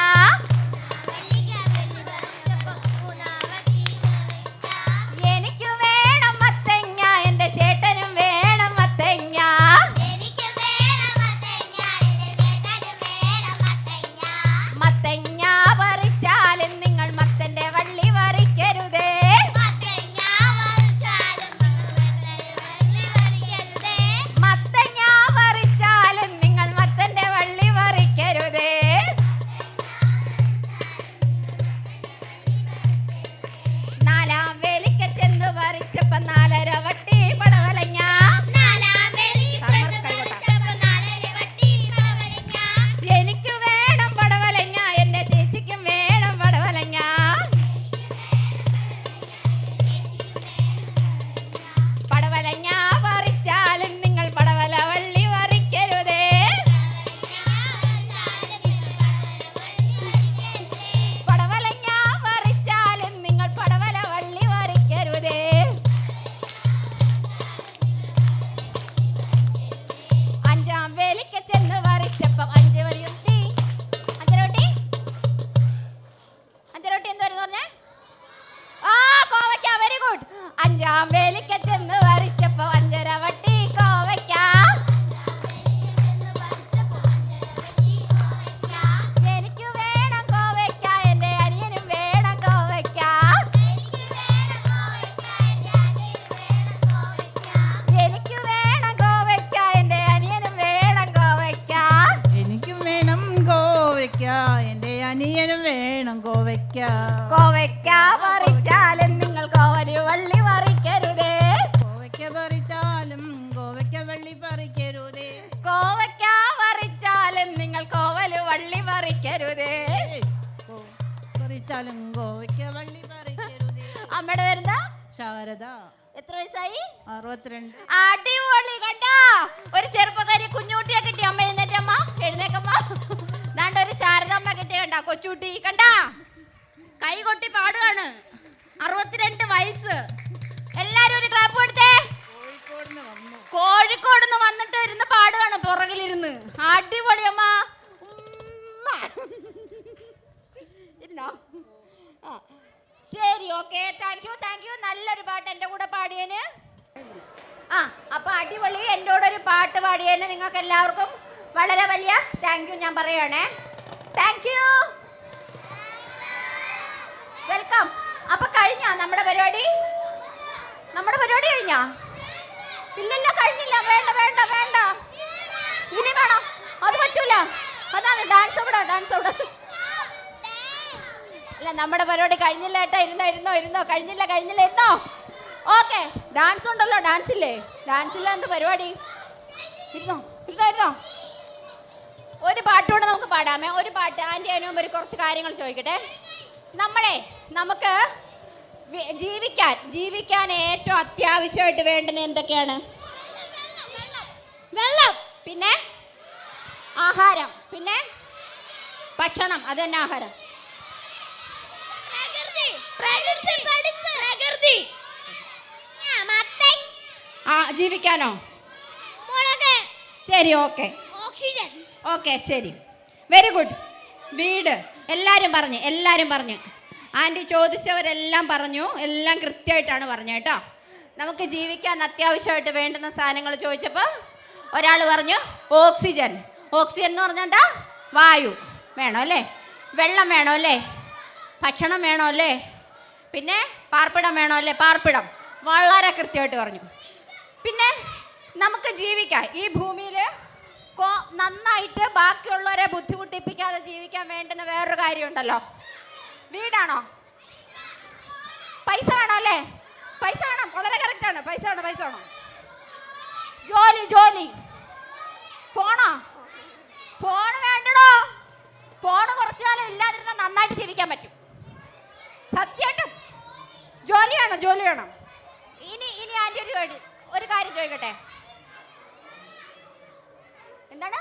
എനിക്ക് വേണം മത്തങ്ങ, എൻ്റെ ചേട്ടനും വേണം മത്തങ്ങ. മത്തങ്ങ വറിച്ചാലും നിങ്ങൾ മത്തന്റെ വള്ളി വറിക്കരുതേ. മത്തങ്ങ വറിച്ചാലും നിങ്ങൾ മത്തന്റെ വള്ളി വറിക്കരുതേ. അമ്മയുടെ പേരെന്താ? ശാരദ. എത്ര വയസ്സായി? 62. അടിപൊളി. കണ്ടാ ഒരു ചെറുപ്പക്കാരി കുഞ്ഞുകുട്ടിയെ കിട്ടി. അമ്മ എഴുന്നേറ്റമ്മ, എഴുന്നേക്കമ്മ. ദാണ്ട് ഒരു ശാരദമ്മ കിട്ടിയ കണ്ടാ കൊച്ചുകുട്ടി. കണ്ടാ കൈ കൊട്ടി പാടുകയാണ്. 62 വയസ്സ്. എല്ലാരും ഒരു ക്ലാപ്പ് കൊടുത്തേ. കോഴിക്കോട് നിന്ന് വന്നിട്ട് ഇരുന്ന് പാടുകയാണ് പുറകിലിരുന്ന്. അടിപൊളി അമ്മ. ഇരുന്നോ? ശരി, ഓക്കെ, താങ്ക് യു. നല്ലൊരു പാട്ട് എൻ്റെ കൂടെ പാടിയേന്. അപ്പൊ അടിപൊളി. എൻ്റെ കൂടെ ഒരു പാട്ട് പാടിയേന് നിങ്ങൾക്ക് എല്ലാവർക്കും വളരെ വലിയ താങ്ക് യു ഞാൻ പറയുകയാണേ. Thank you, welcome. അപ്പൊ കഴിഞ്ഞാ നമ്മുടെ പരിപാടി? കഴിഞ്ഞാ? ഇല്ലല്ല, കഴിഞ്ഞില്ല. വേണ്ട. ഇനി വേണം. അത് പറ്റൂല. അതാണ് ഡാൻസ് അവിടെ. അല്ല, നമ്മുടെ പരിപാടി കഴിഞ്ഞില്ല ഏട്ടാ. ഇരുന്നോ. കഴിഞ്ഞില്ല ഇരുന്നോ. ഓക്കെ, ഡാൻസ് ഉണ്ടല്ലോ. ഡാൻസില്ല എന്ത് പരിപാടി? ഇരുന്നോ. ഒരു പാട്ടുകൂടെ നമുക്ക് പാടാമേ. ഒരു പാട്ട്. ആൻറ്റി അതിന് മുമ്പ് കുറച്ച് കാര്യങ്ങൾ ചോദിക്കട്ടെ. നമുക്ക് ജീവിക്കാൻ ഏറ്റവും അത്യാവശ്യമായിട്ട് വേണ്ടുന്ന എന്തൊക്കെയാണ്? വെള്ളം, പിന്നെ ആഹാരം, പിന്നെ ഭക്ഷണം. അത് തന്നെ ആഹാരം. ജീവിക്കാനോ? ശരി, ഓക്കെ, ശരി, വെരി ഗുഡ്. വീട്. എല്ലാവരും പറഞ്ഞു. ആൻറ്റി ചോദിച്ചവരെല്ലാം പറഞ്ഞു. എല്ലാം കൃത്യമായിട്ടാണ് പറഞ്ഞത് കേട്ടോ. നമുക്ക് ജീവിക്കാൻ അത്യാവശ്യമായിട്ട് വേണ്ടുന്ന സാധനങ്ങൾ ചോദിച്ചപ്പോൾ ഒരാൾ പറഞ്ഞു ഓക്സിജൻ എന്ന് പറഞ്ഞാൽ എന്താ? വായു വേണോ അല്ലേ? വെള്ളം വേണോ അല്ലേ? ഭക്ഷണം വേണോ അല്ലേ? പിന്നെ പാർപ്പിടം വേണോ അല്ലേ? പാർപ്പിടം വളരെ കൃത്യമായിട്ട് പറഞ്ഞു. പിന്നെ നമുക്ക് ജീവിക്കാൻ ഈ ഭൂമിയിൽ നന്നായിട്ട് ബാക്കിയുള്ളവരെ ബുദ്ധിമുട്ടിപ്പിക്കാതെ ജീവിക്കാൻ വേണ്ടുന്ന വേറൊരു കാര്യമുണ്ടല്ലോ. വീടാണോ? പൈസ വേണോ അല്ലേ? പൈസ വേണം. വളരെ കറക്റ്റാണ്. പൈസ വേണം. ജോലി. ഫോണ് വേണ്ടടോ. ഫോണ് കുറച്ചു കാലം ഇല്ലാതിരുന്നാൽ നന്നായിട്ട് ജീവിക്കാൻ പറ്റും. സത്യമായിട്ടും ജോലി വേണം. ഇനി ആൻറ്റി ഒരു കാര്യം ചോദിക്കട്ടെ. എന്താണ്?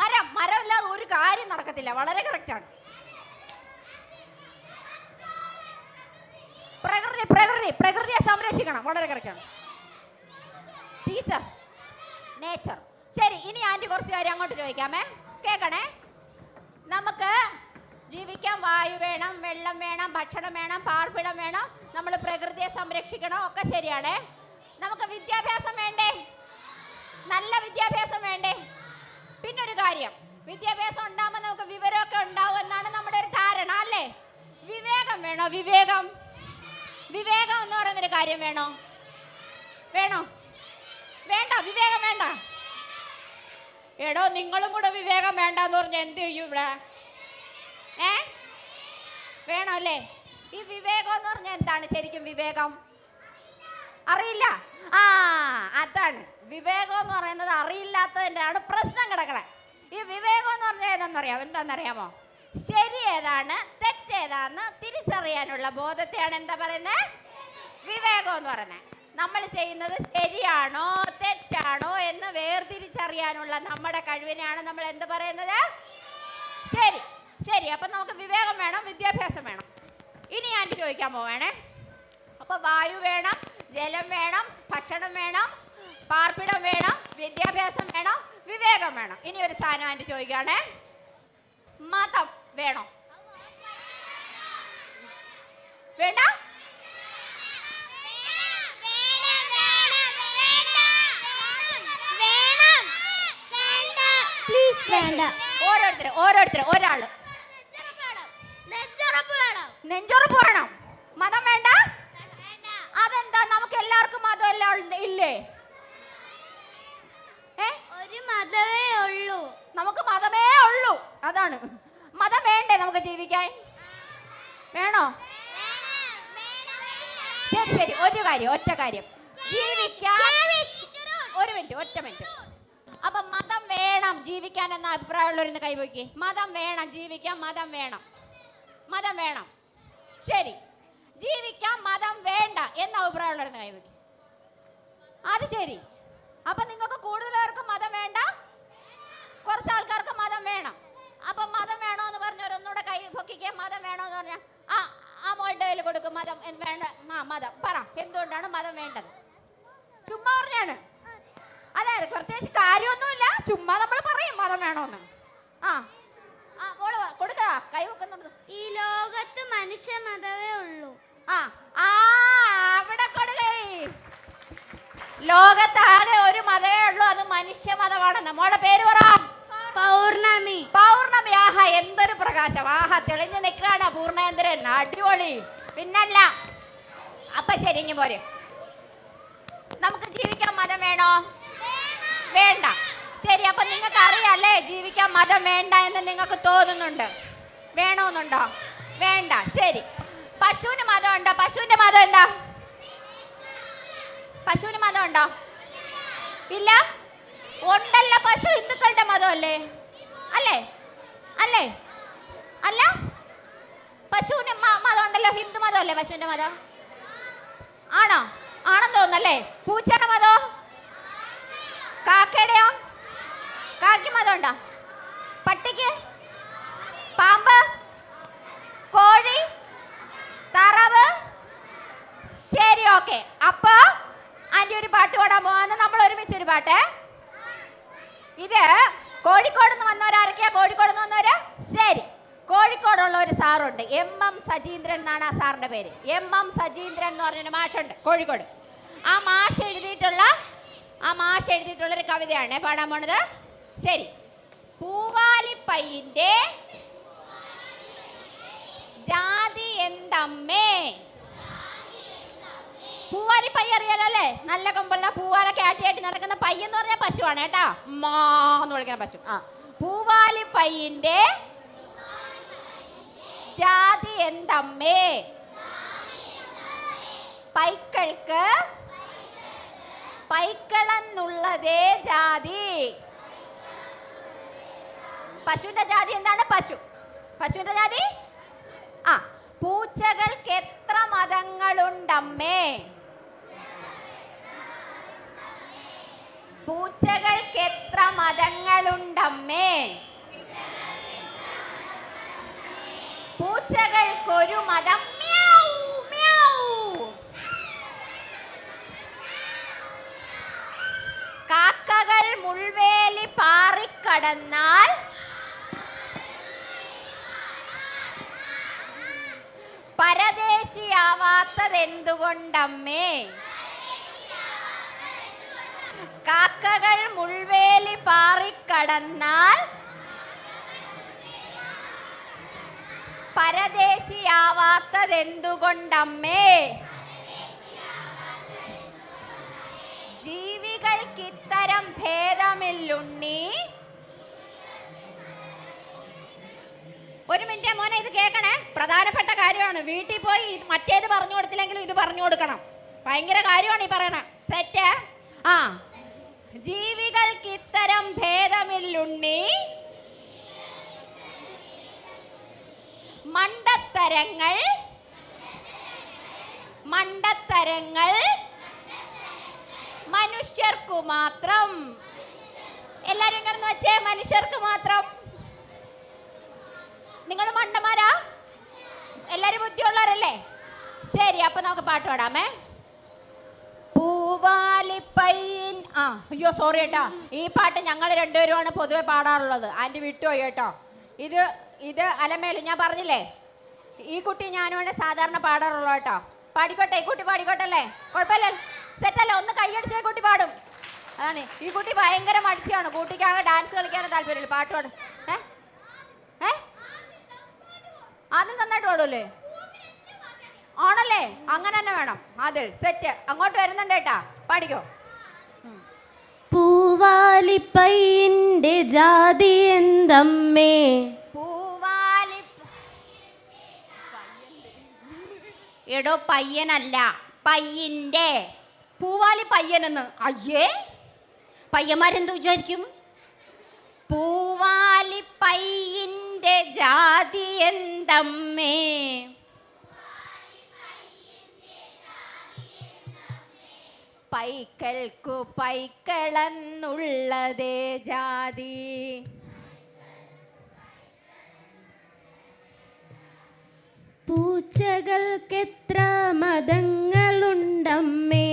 മരം ഇല്ലാതെ ഒരു കാര്യം നടക്കത്തില്ല. വളരെ കറക്റ്റാണ്. പ്രകൃതിയെ സംരക്ഷിക്കണം. വളരെ കറക്റ്റാണ്. Teacher, nature. ശരി, ഇനി ആൻറ്റി കുറച്ച് കാര്യം അങ്ങോട്ട് ചോദിക്കാമേ. കേൾക്കണേ. നമുക്ക് ജീവിക്കാൻ വായു വേണം, വെള്ളം വേണം, ഭക്ഷണം വേണം, പാർപ്പിടം വേണം, നമ്മൾ പ്രകൃതിയെ സംരക്ഷിക്കണം. ഒക്കെ ശരിയാണേ. നമുക്ക് വിദ്യാഭ്യാസം വേണ്ടേ? നല്ല വിദ്യാഭ്യാസം വേണ്ടേ? പിന്നൊരു കാര്യം, വിദ്യാഭ്യാസം ഉണ്ടാകുമ്പോൾ നമുക്ക് വിവരമൊക്കെ ഉണ്ടാവും എന്നാണ് നമ്മുടെ ഒരു ധാരണ അല്ലേ? വിവേകം വേണോ? വിവേകം എന്ന് പറയുന്നൊരു കാര്യം വേണോ? വേണ്ട. വിവേകം വേണ്ട. എടോ, നിങ്ങളും കൂടെ വിവേകം വേണ്ടെന്ന് പറഞ്ഞാൽ എന്ത് ചെയ്യും ഇവിടെ? വേണോ അല്ലേ? ഈ വിവേകം എന്ന് പറഞ്ഞാൽ എന്താണ് ശരിക്കും? വിവേകം അറിയില്ല. അതാണ് വിവേകം എന്ന് പറയുന്നത്. അറിയില്ലാത്തതിൻ്റെ ആണ് പ്രശ്നം കിടക്കണേ. ഈ വിവേകം എന്ന് പറഞ്ഞാൽ എന്താണെന്നറിയാമോ? ശരി ഏതാണ് തെറ്റേതാന്ന് തിരിച്ചറിയാനുള്ള ബോധത്തെയാണ് എന്താ പറയുന്നത്? വിവേകം എന്ന് പറയുന്നത്. നമ്മൾ ചെയ്യുന്നത് ശരിയാണോ തെറ്റാണോ എന്ന് വേർതിരിച്ചറിയാനുള്ള നമ്മുടെ കഴിവിനെയാണ് നമ്മൾ എന്ത് പറയുന്നത്? ശരി. അപ്പം നമുക്ക് വിവേകം വേണം, വിദ്യാഭ്യാസം വേണം. ഇനി ഞാൻ ചോദിക്കാൻ പോവാണേ. അപ്പോൾ വായു വേണം, ജലം വേണം, ഭക്ഷണം വേണം, പാർപ്പിടം വേണം, വിദ്യാഭ്യാസം വേണം, വിവേകം വേണം. ഇനി ഒരു സാധനം ആൻറ്റി ചോദിക്കുകയാണേ. മതം വേണോ? വേണ്ട. ഓരോരുത്തർ ഒരാള്. നെഞ്ചുറപ്പ് വേണം. മതം വേണ്ട. അതെന്താ? നമുക്ക് എല്ലാവർക്കും മതം എല്ലാം ഇല്ലേ? ഒരു മതമേ ഉള്ളൂ. നമുക്ക് മതമേ ഉള്ളൂ. അതാണ്. മതം വേണ്ടേ നമുക്ക് ജീവിക്കാൻ? വേണോ? ശരി. ഒറ്റ കാര്യം ജീവിക്കാൻ. ഒറ്റ മിനിറ്റ്. അപ്പൊ മതം വേണം ജീവിക്കാൻ എന്ന അഭിപ്രായമുള്ളവരിന്ന് കൈവയ്ക്ക്. മതം വേണം ജീവിക്കാൻ. മതം വേണം. ശരി, ജീവിക്കാൻ മതമുള്ളവരെന്ന് കൈവയ്ക്കും. അത് ശരി. അപ്പൊ നിങ്ങൾക്ക് കൂടുതലാർക്ക് മതം വേണ്ട, കുറച്ച് ആൾക്കാർക്ക് മതം വേണം. അപ്പൊ മതം വേണോന്ന് പറഞ്ഞവരൊന്നുകൂടെ കൈ പൊക്കിക്കുക. മതം വേണോന്ന് പറഞ്ഞാൽ ആ മോളുടെ കയ്യിൽ കൊടുക്കും. മതം വേണ്ട. മതം പറ, എന്തുകൊണ്ടാണ് മതം വേണ്ടത്? ചുമ്മാ പറഞ്ഞാണ്. അതായത് പ്രത്യേകിച്ച് കാര്യമൊന്നുമില്ല, ചുമ്മാ നമ്മൾ പറയും മതം വേണോന്ന്. മോള് കൊടുക്കടാ, കൈ വെക്കുന്നുണ്ട്. ഈ ലോകത്ത് മനുഷ്യ മതമേ ഉള്ളൂ. അവിടെ കൊടുക്കേ. ലോകത്താകെ ഒരു മതമേ ഉള്ളൂ, അത് മനുഷ്യ മതമാണെന്ന്. മോളുടെ പേര് പറ. പൗർണമി. പൗർണമി. ആഹാ, എന്തൊരു പ്രകാശം. ആഹാ, തെളിഞ്ഞു നിൽക്കാണ് പൂർണ്ണേന്ദ്രൻ. അടിപൊളി. പിന്നല്ല. അപ്പൊ ശരിങ്ങി പോരെ. നമുക്ക് ജീവിക്കാൻ മതം വേണോ? വേണ്ട. ശരി, അപ്പൊ നിങ്ങൾക്ക് അറിയാല്ലേ ജീവിക്കാൻ മതം വേണ്ട എന്ന് നിങ്ങൾക്ക് തോന്നുന്നുണ്ട്. വേണമെന്നുണ്ടോ? വേണ്ട. ശരി, പശുവിന് മതം ഉണ്ടോ? പശുവിന്റെ മതം എന്താ? പശുവിന് മതം ഉണ്ടോ? ഇല്ല. ഉണ്ടല്ലോ, പശു ഹിന്ദുക്കളുടെ മതം അല്ലേ? അല്ലേ? അല്ലേ? അല്ല, പശുവിന് മതം ഉണ്ടല്ലോ. ഹിന്ദു മതം അല്ലേ പശുവിന്റെ മതം? ആണോ? ആണെന്ന് തോന്നുന്നല്ലേ. പൂച്ചയുടെ മതോ? കാക്കയുടെയോ? കാക്കി മതം ഉണ്ടോ? പട്ടിക്ക്? പാമ്പ്? കോഴി? താറാവ്? ശരി, ഓക്കെ. അപ്പൊ ആന്റി ഒരു പാട്ട് പാടാൻ പോവാന്ന്. നമ്മൾ ഒരുമിച്ചൊരു പാട്ട്. ഇത് കോഴിക്കോട് നിന്ന് വന്നവരാരൊക്കെയാ? കോഴിക്കോട് നിന്ന് വന്നവര്? ശരി, കോഴിക്കോടുള്ള ഒരു സാറുണ്ട്, MM സജീന്ദ്രൻ എന്നാണ് ആ സാറിന്റെ പേര്. MM സജീന്ദ്രൻ എന്ന് പറഞ്ഞൊരു മാഷുണ്ട് കോഴിക്കോട്. ആ മാഷ് എഴുതിയിട്ടുള്ള ഒരു കവിതയാണ് പാടാൻ പോണത്. ശരി. പൂവാലിപ്പയ്യന്റെ ജാതി എന്തമ്മേ. പൂവാലി പയ്യ അറിയാലോ അല്ലേ? നല്ല കൊമ്പുള്ള പൂവാലൊക്കെ ആട്ടി നടക്കുന്ന പയ്യെന്ന് പറഞ്ഞാൽ പശുവാണ് കേട്ടാ. എന്ന് വിളിക്കുന്ന പശു. പൂവാലി പയ്യന്റെ ജാതി എന്തമ്മേ. പൈക്കൾക്ക് പൈക്കളെന്നുള്ളതേ ജാതി. പശുവിന്റെ ജാതി എന്താണ്? പശു. പശുവിന്റെ ജാതി. പൂച്ചകൾക്ക് എത്ര മതങ്ങളുണ്ടമ്മേ. പൂച്ചകൾക്ക് എത്ര മതങ്ങളുണ്ടമ്മേ. പൂച്ചകൾക്കൊരു മതം. മ്യാവ് മ്യാവ്. കാക്കകൾ മുൾവേലി പാറിക്കടന്നാൽ പരദേശിയാവാത്തതെന്തുകൊണ്ടമ്മേ. കാക്കകൾ മുൾവേലി പാറിക്കടന്നാൽ പരദേശിയാവാത്തതെന്തുകൊണ്ടമ്മേ. ജീവികൾക്കിത്തരം ഭേദമില്ലുണ്ണി. ഒരു മിനിറ്റ് മോനെ, ഇത് കേൾക്കണേ, പ്രധാനപ്പെട്ട കാര്യമാണ്. വീട്ടിൽ പോയി മറ്റേത് പറഞ്ഞു കൊടുത്തില്ലെങ്കിലും ഇത് പറഞ്ഞു കൊടുക്കണം. ഭയങ്കര കാര്യമാണ് ഈ പറയണ. സെറ്റ്. ജീവികൾക്കിത്തരം ഭേദമില്ലുണ്ണി. മണ്ടത്തരങ്ങൾ മനുഷ്യർക്കു മാത്രം. എല്ലാരും ഇങ്ങനെ വെച്ചേ, മനുഷ്യർക്ക് മാത്രം. നിങ്ങൾ മണ്ടന്മാരാ? എല്ലാരും ബുദ്ധിയുള്ളവരല്ലേ? ശരി, അപ്പൊ നമുക്ക് പാട്ട് പാടാമേ. പൂവാലിപ്പയ്യൻ. അയ്യോ സോറി കേട്ടോ, ഈ പാട്ട് ഞങ്ങൾ രണ്ടുപേരുമാണ് പൊതുവെ പാടാറുള്ളത്. ആന്റി വിട്ടുപോയി കേട്ടോ. ഇത് അലമേലു ഞാൻ പറഞ്ഞില്ലേ, ഈ കുട്ടി ഞാനുമാണ് സാധാരണ പാടാറുള്ളത് കേട്ടോ. പാടിക്കോട്ടെ, ഈ കുട്ടി പാടിക്കോട്ടെ അല്ലേ? കുഴപ്പമില്ല, സെറ്റല്ലേ? ഒന്ന് കൈയടിച്ചേ, കുട്ടി പാടും. അതാണ്, ഈ കുട്ടി ഭയങ്കര മടിച്ചാണ്. കുട്ടിക്കാകെ ഡാൻസ് കളിക്കാനും താല്പര്യമില്ല. പാട്ട് പാടും. ആദ്യം നന്നായിട്ട് പാടൂല്ലേ? ആണല്ലേ? അങ്ങനെ തന്നെ വേണം. അതിൽ സെറ്റ്. അങ്ങോട്ട് വരുന്നുണ്ട് കേട്ടാ, പാടിക്കോ. പൂവാലിപ്പയ്യന്റെ ജാതി എന്തമ്മേ. എടോ പയ്യനല്ല, പയ്യന്റെ. പൂവാലി പയ്യനെന്ന്. അയ്യേ, പയ്യന്മാരെന്ത് വിചാരിക്കും? പൂവാലി പയ്യന്റെ ജാതി എന്തമ്മേ. പൈക്കൾക്കു പൈക്കളെന്നുള്ളതേ ജാതി. പൂച്ചകൾക്കെത്ര മതങ്ങളുണ്ടമ്മേ.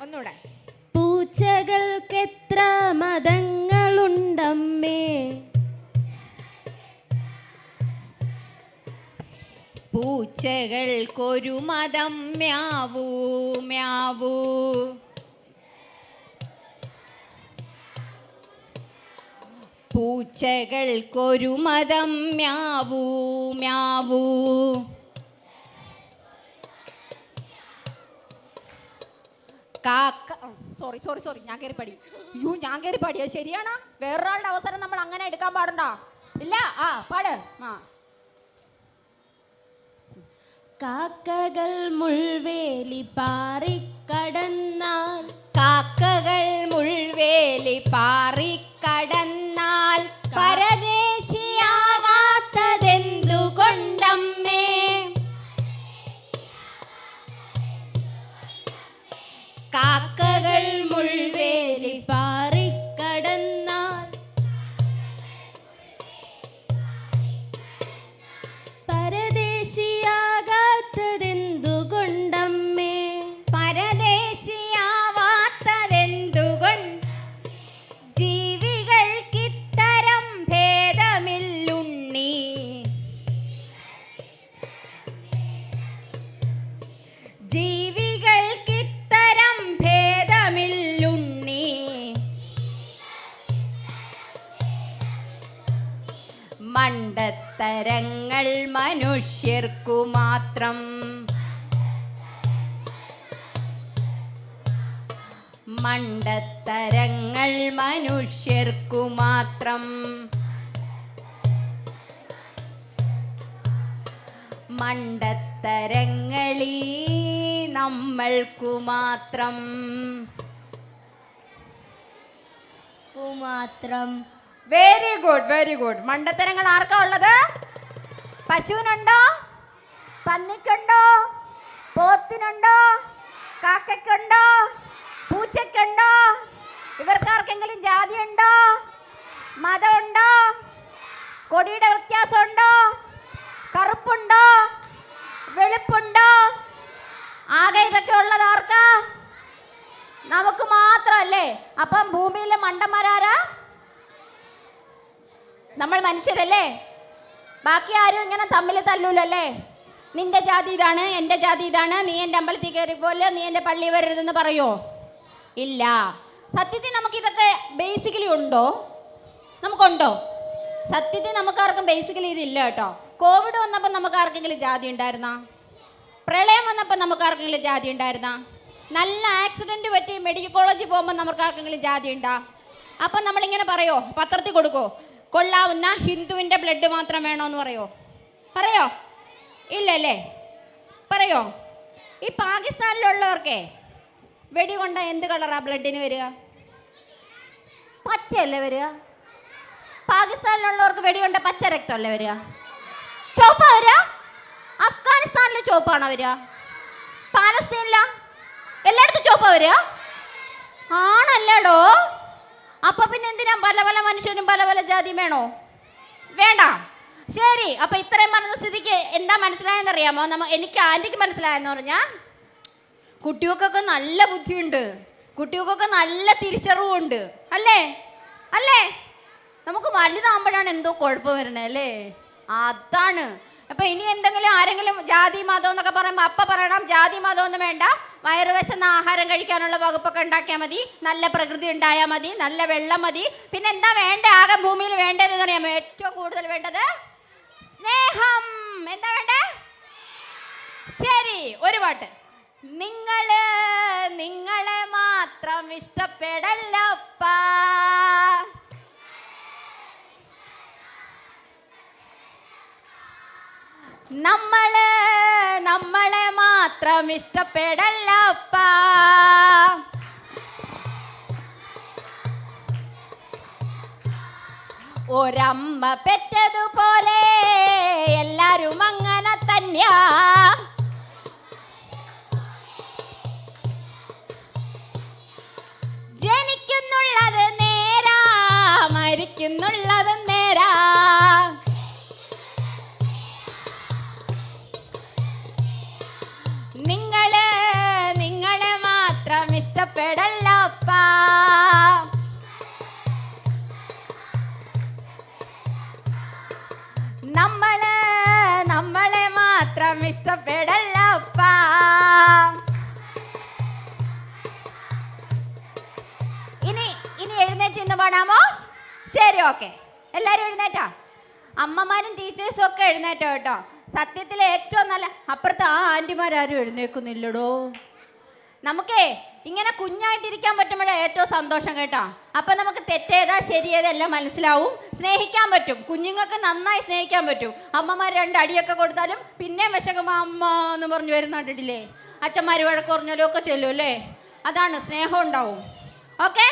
ഒന്നുകൂടെ. പൂച്ചകൾക്കെത്ര മതങ്ങളുണ്ടമ്മേ. പൂച്ചകൾക്കൊരു മതം മ്യാവൂ മ്യാവൂ. പൂച്ചകൾക്കൊരു മതം മ്യാവൂ മ്യാവൂ. കാക്ക സോറി സോറി സോറി ഞാൻ കയറി പടി. ഞാൻ കയറി പടി. അത് ശരിയാണ്. വേറൊരാളുടെ അവസരം നമ്മൾ അങ്ങനെ എടുക്കാൻ പാടുണ്ടോ? ഇല്ല. പാട്. കാക്കകൾ മുൾവേലി പാറിക്കടന്നാൽ. കാക്കകൾ മുൾവേലി പാറിക്കടന്നാൽ പരദേശിയാവാത്തതെന്തുകൊണ്ടമ്മേ. കാക്കകൾ മുൾവേലി പാറിക്കടന്നാൽ പരദേശിയാകാത്തതെന്തുകൊണ്ടമ്മേ. പരദേശിയാവാത്തതെന്തുകൊണ്ട്. ജീവികൾക്കിത്തരം ഭേദമില്ലുണ്ണി. ജീവികൾക്കിത്തരം ഭേദമില്ലുണ്ണി. മണ്ടത്തരങ്ങൾ മനുഷ്യർക്കു മാത്രം. മണ്ടത്തരങ്ങൾ മനുഷ്യർക്കു മാത്രം. മണ്ടത്തരങ്ങളീ നമ്മൾക്കു മാത്രം. മാത്രം. Very good very good. മണ്ടത്തരങ്ങൾ ആർക്കാ ഉള്ളത്? പശുവിനുണ്ടോ? പന്നിക്കുണ്ടോ? പോത്തിനുണ്ടോ? കാക്കയ്ക്കുണ്ടോ? പൂച്ചയ്ക്കുണ്ടോ? ഇവർക്കാർക്കെങ്കിലും ജാതിയുണ്ടോ? മതമുണ്ടോ? കൊടിയുടെ വ്യത്യാസമുണ്ടോ? കറുപ്പുണ്ടോ? വെളുപ്പുണ്ടോ? ആകെ ഇതൊക്കെ ഉള്ളത് ആർക്കാ? നമുക്ക് മാത്രമല്ലേ. അപ്പം ഭൂമിയിലെ മണ്ടന്മാരാരാ? നമ്മൾ മനുഷ്യരല്ലേ. ബാക്കി ആരും ഇങ്ങനെ തമ്മിൽ തല്ലൂലല്ലേ. നിന്റെ ജാതി ഇതാണ്, എൻ്റെ ജാതി ഇതാണ്, നീ എൻ്റെ അമ്പലത്തിൽ കയറി പോലെ നീ എൻ്റെ പള്ളി വരരുതെന്ന് പറയോ? ഇല്ല. സത്യത്തിൽ നമുക്കിതൊക്കെ ബേസിക്കലി ഉണ്ടോ? നമുക്കുണ്ടോ? സത്യത്തിൽ നമുക്കാർക്കും ബേസിക്കലി ഇതില്ല കേട്ടോ. കോവിഡ് വന്നപ്പോൾ നമുക്ക് ആർക്കെങ്കിലും ജാതി ഉണ്ടായിരുന്ന? പ്രളയം വന്നപ്പോൾ നമുക്ക് ആർക്കെങ്കിലും ജാതി ഉണ്ടായിരുന്ന? നല്ല ആക്സിഡൻറ്റ് പറ്റി മെഡിക്കൽ കോളേജിൽ പോകുമ്പോൾ നമുക്ക് ആർക്കെങ്കിലും ജാതി ഉണ്ടാ? അപ്പം നമ്മളിങ്ങനെ പറയോ? പത്രത്തിൽ കൊടുക്കോ? കൊള്ളാവുന്ന ഹിന്ദുവിൻ്റെ ബ്ലഡ് മാത്രം വേണമെന്ന് പറയോ? ഇല്ലല്ലേ. പറയോ? ഈ പാകിസ്ഥാനിലുള്ളവർക്കേ വെടി കൊണ്ട എന്ത് കളറാ ബ്ലഡിന് വരിക? പച്ചയല്ലേ വരിക? പാകിസ്ഥാനിലുള്ളവർക്ക് വെടി കൊണ്ട പച്ച രക്തമല്ലേ വരിക? ചുവപ്പാ വരിക? അഫ്ഗാനിസ്ഥാനിൽ ചുവപ്പാണോ വരിക? പാലസ്തീനില എല്ലായിടത്തും ചുവപ്പാ വരിക? ആണല്ലേടോ. അപ്പൊ പിന്നെ എന്തിനാ പല പല മനുഷ്യരും പല പല ജാതിയും വേണോ? വേണ്ട. ശരി. അപ്പൊ ഇത്രയും പറഞ്ഞ സ്ഥിതിക്ക് എന്താ മനസ്സിലായെന്നറിയാമോ? എനിക്ക് ആൻറ്റിക്ക് മനസ്സിലായെന്ന് പറഞ്ഞാൽ കുട്ടികൾക്കൊക്കെ നല്ല ബുദ്ധിയുണ്ട്, കുട്ടികൾക്കൊക്കെ നല്ല തിരിച്ചറിവുണ്ട്. അല്ലേ? നമുക്ക് വലുതാകുമ്പോഴാണ് എന്തോ കുഴപ്പം വരുന്നത് അല്ലേ. അതാണ്. അപ്പൊ ഇനി എന്തെങ്കിലും ആരെങ്കിലും ജാതി മതം എന്നൊക്കെ പറയുമ്പോൾ അപ്പ പറയണം ജാതി മതം ഒന്നും വേണ്ട, വയറുവശന്ന ആഹാരം കഴിക്കാനുള്ള വകുപ്പൊക്കെ ഉണ്ടാക്കിയാൽ മതി, നല്ല പ്രകൃതി ഉണ്ടായാൽ മതി, നല്ല വെള്ളം മതി. പിന്നെ എന്താ വേണ്ട? ആകെ ഭൂമിയിൽ വേണ്ടതെന്ന് അറിയാമോ? ഏറ്റവും കൂടുതൽ വേണ്ടത് സ്നേഹം. എന്താ വേണ്ടേ? ശരി, ഒരു പാട്ട്. നിങ്ങളെ മാത്രം ഇഷ്ടപ്പെടല്ലപ്പാ. നമ്മളെ മാത്രം ഇഷ്ടപ്പെടല്ലപ്പാ. ഒരമ്മ പെറ്റതുപോലെ എല്ലാരും അങ്ങനെ തന്നെയാ. മാത്രം ഇഷ്ടപ്പെടല്ലപ്പ. ഇനി എഴുന്നേറ്റ് ഇന്ന് പാടാമോ? ശരി, ഓക്കെ. എല്ലാവരും എഴുന്നേറ്റാ? അമ്മമാരും ടീച്ചേഴ്സും ഒക്കെ എഴുന്നേറ്റോ കേട്ടോ. സത്യത്തിൽ ഏറ്റവും നല്ല അപ്പുറത്ത് ആ ആൻറ്റിമാരും എഴുന്നേക്കുന്നില്ലടോ. നമുക്കേ ഇങ്ങനെ കുഞ്ഞായിട്ടിരിക്കാൻ പറ്റുമ്പോഴേ ഏറ്റവും സന്തോഷം കേട്ടോ. അപ്പം നമുക്ക് തെറ്റേതാ ശരിയേതാ എല്ലാം മനസ്സിലാവും, സ്നേഹിക്കാൻ പറ്റും. കുഞ്ഞുങ്ങൾക്ക് നന്നായി സ്നേഹിക്കാൻ പറ്റും. അമ്മമാർ 2 അടിയൊക്കെ കൊടുത്താലും പിന്നെയും വിശക്കുമ്പോൾ അമ്മ എന്ന് പറഞ്ഞു വരുന്ന കണ്ടിട്ടില്ലേ? അച്ഛന്മാർ വഴക്ക് പറഞ്ഞാലും ഒക്കെ ചെല്ലും അല്ലേ? അതാണ്, സ്നേഹം ഉണ്ടാവും. ഓക്കെ,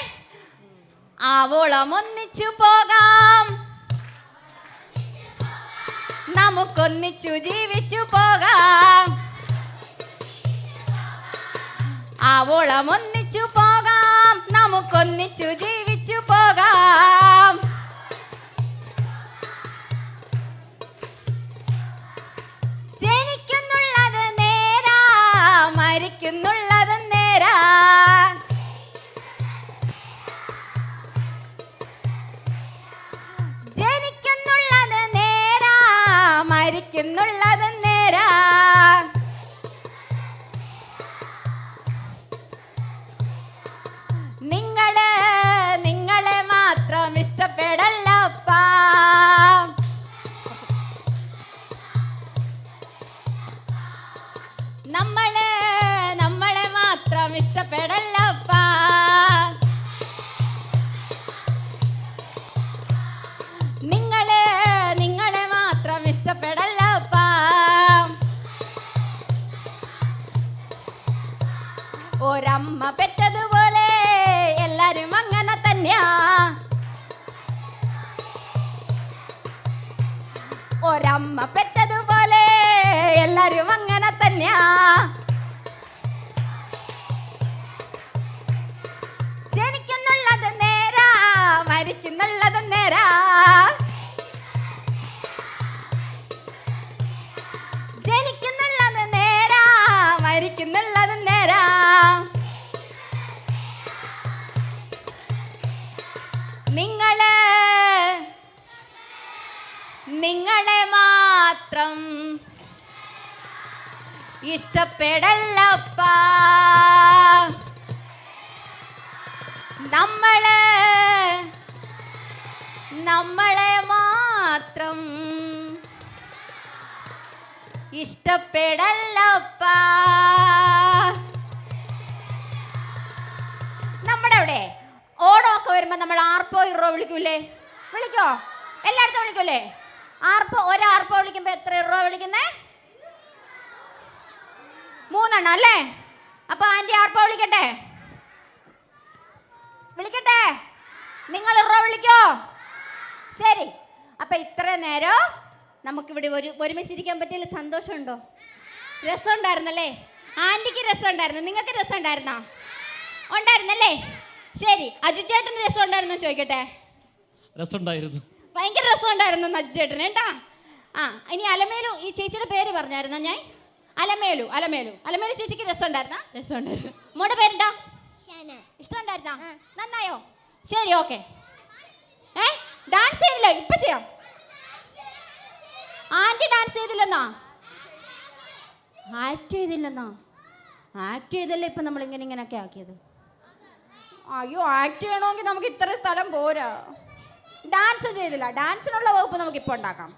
ആവോളം ഒന്നിച്ചു പോകാം, നമുക്കൊന്നിച്ചു ജീവിച്ചു പോകാം. ആവോളം ഒന്നിച്ചു പോകാം, നമുക്കൊന്നിച്ചു ജീവിച്ചു പോകാം. ജനിക്കുന്നുള്ളത് നേരാ, മരിക്കുന്നുള്ളത് നേരാ. ജനിക്കുന്നുള്ളത് നേരാ, മരിക്കുന്നുള്ളത് നേരാ. നിങ്ങളെ മാത്രം ഇഷ്ടപ്പെടല്ലപ്പ. നമ്മളെ മാത്രം ഇഷ്ടപ്പെടല്ലപ്പ. നിങ്ങളെ മാത്രം ഇഷ്ടപ്പെടല്ലപ്പ. ഒരമ്മ പെറ്റതുപോലെ എല്ലാരും അങ്ങനെ തന്നെയാ. ഒരമ്മ പെറ്റതുപോലെ എല്ലാരും അങ്ങനെ തന്നെയാ. ജനിക്കുന്നുള്ളത് നേരാ, മരിക്കുന്നുള്ളത് നേരാ. ജനിക്കുന്നുള്ളത് നേരാ, മരിക്കുന്നുള്ളത് നേരാ. നിങ്ങളെ മാത്രം ഇഷ്ടപ്പെടല്ലപ്പ. നമ്മളെ മാത്രം ഇഷ്ടപ്പെടല്ലപ്പ. നമ്മുടെ അവിടെ ഓണമൊക്കെ വരുമ്പോ നമ്മൾ ആർപ്പോ ഇറോ വിളിക്കൂലേ? വിളിക്കോ? എല്ലായിടത്തും വിളിക്കൂലേ? ആർപ്പോ, ഒരാർപ്പോ വിളിക്കുമ്പോ എത്ര ഇറോ വിളിക്കുന്നേ? 3 അല്ലേ? അപ്പൊ ആന്റി ആർപ്പോ വിളിക്കട്ടെ? നിങ്ങൾ ഇറോ വിളിക്കോ? ശരി. അപ്പൊ ഇത്ര നേരം നമുക്കിവിടെ ഒരുമിച്ചിരിക്കാൻ പറ്റിയ സന്തോഷമുണ്ടോ? രസം ഉണ്ടായിരുന്നല്ലേ? ആന്റിക്ക് രസം ഉണ്ടായിരുന്നു, നിങ്ങൾക്ക് രസം ഉണ്ടായിരുന്നോ? ഉണ്ടായിരുന്നല്ലേ? ശരി. അജു ചേട്ടന് രസം ഉണ്ടായിരുന്നോ ചോദിക്കട്ടെ? രസമുണ്ടായിരുന്നു, ഭയങ്കര രസം ഉണ്ടായിരുന്നു അജു ചേട്ടന് കേട്ടാ. ഇനി അലമേലു, ഈ ചേച്ചിയുടെ പേര് പറഞ്ഞായിരുന്ന ഞാൻ? അലമേലു ചേച്ചിക്ക് രസം ഉണ്ടായിരുന്ന? രസം ഉണ്ടായിരുന്നു. മോടെ പേരെന്താ? ഇഷ്ടം ഉണ്ടായിരുന്ന? നന്നായോ? ശരി, ഓക്കെ. ഡാൻസ് ചെയ്തില്ല? ഇപ്പൊ ചെയ്യാം. Anti dance ചെയ്തില്ലെന്നാ? ആക്ട് ചെയ്തല്ലേ ഇപ്പൊ നമ്മൾ ഇങ്ങനെയൊക്കെ ആക്കിയത്? അയ്യോ, ആക്ട് ചെയ്യണമെങ്കിൽ നമുക്ക് ഇത്ര സ്ഥലം പോരാ. ഡാൻസ് ചെയ്തില്ല, ഡാൻസിനുള്ള വകുപ്പ് നമുക്ക് ഇപ്പൊ ഉണ്ടാക്കാം.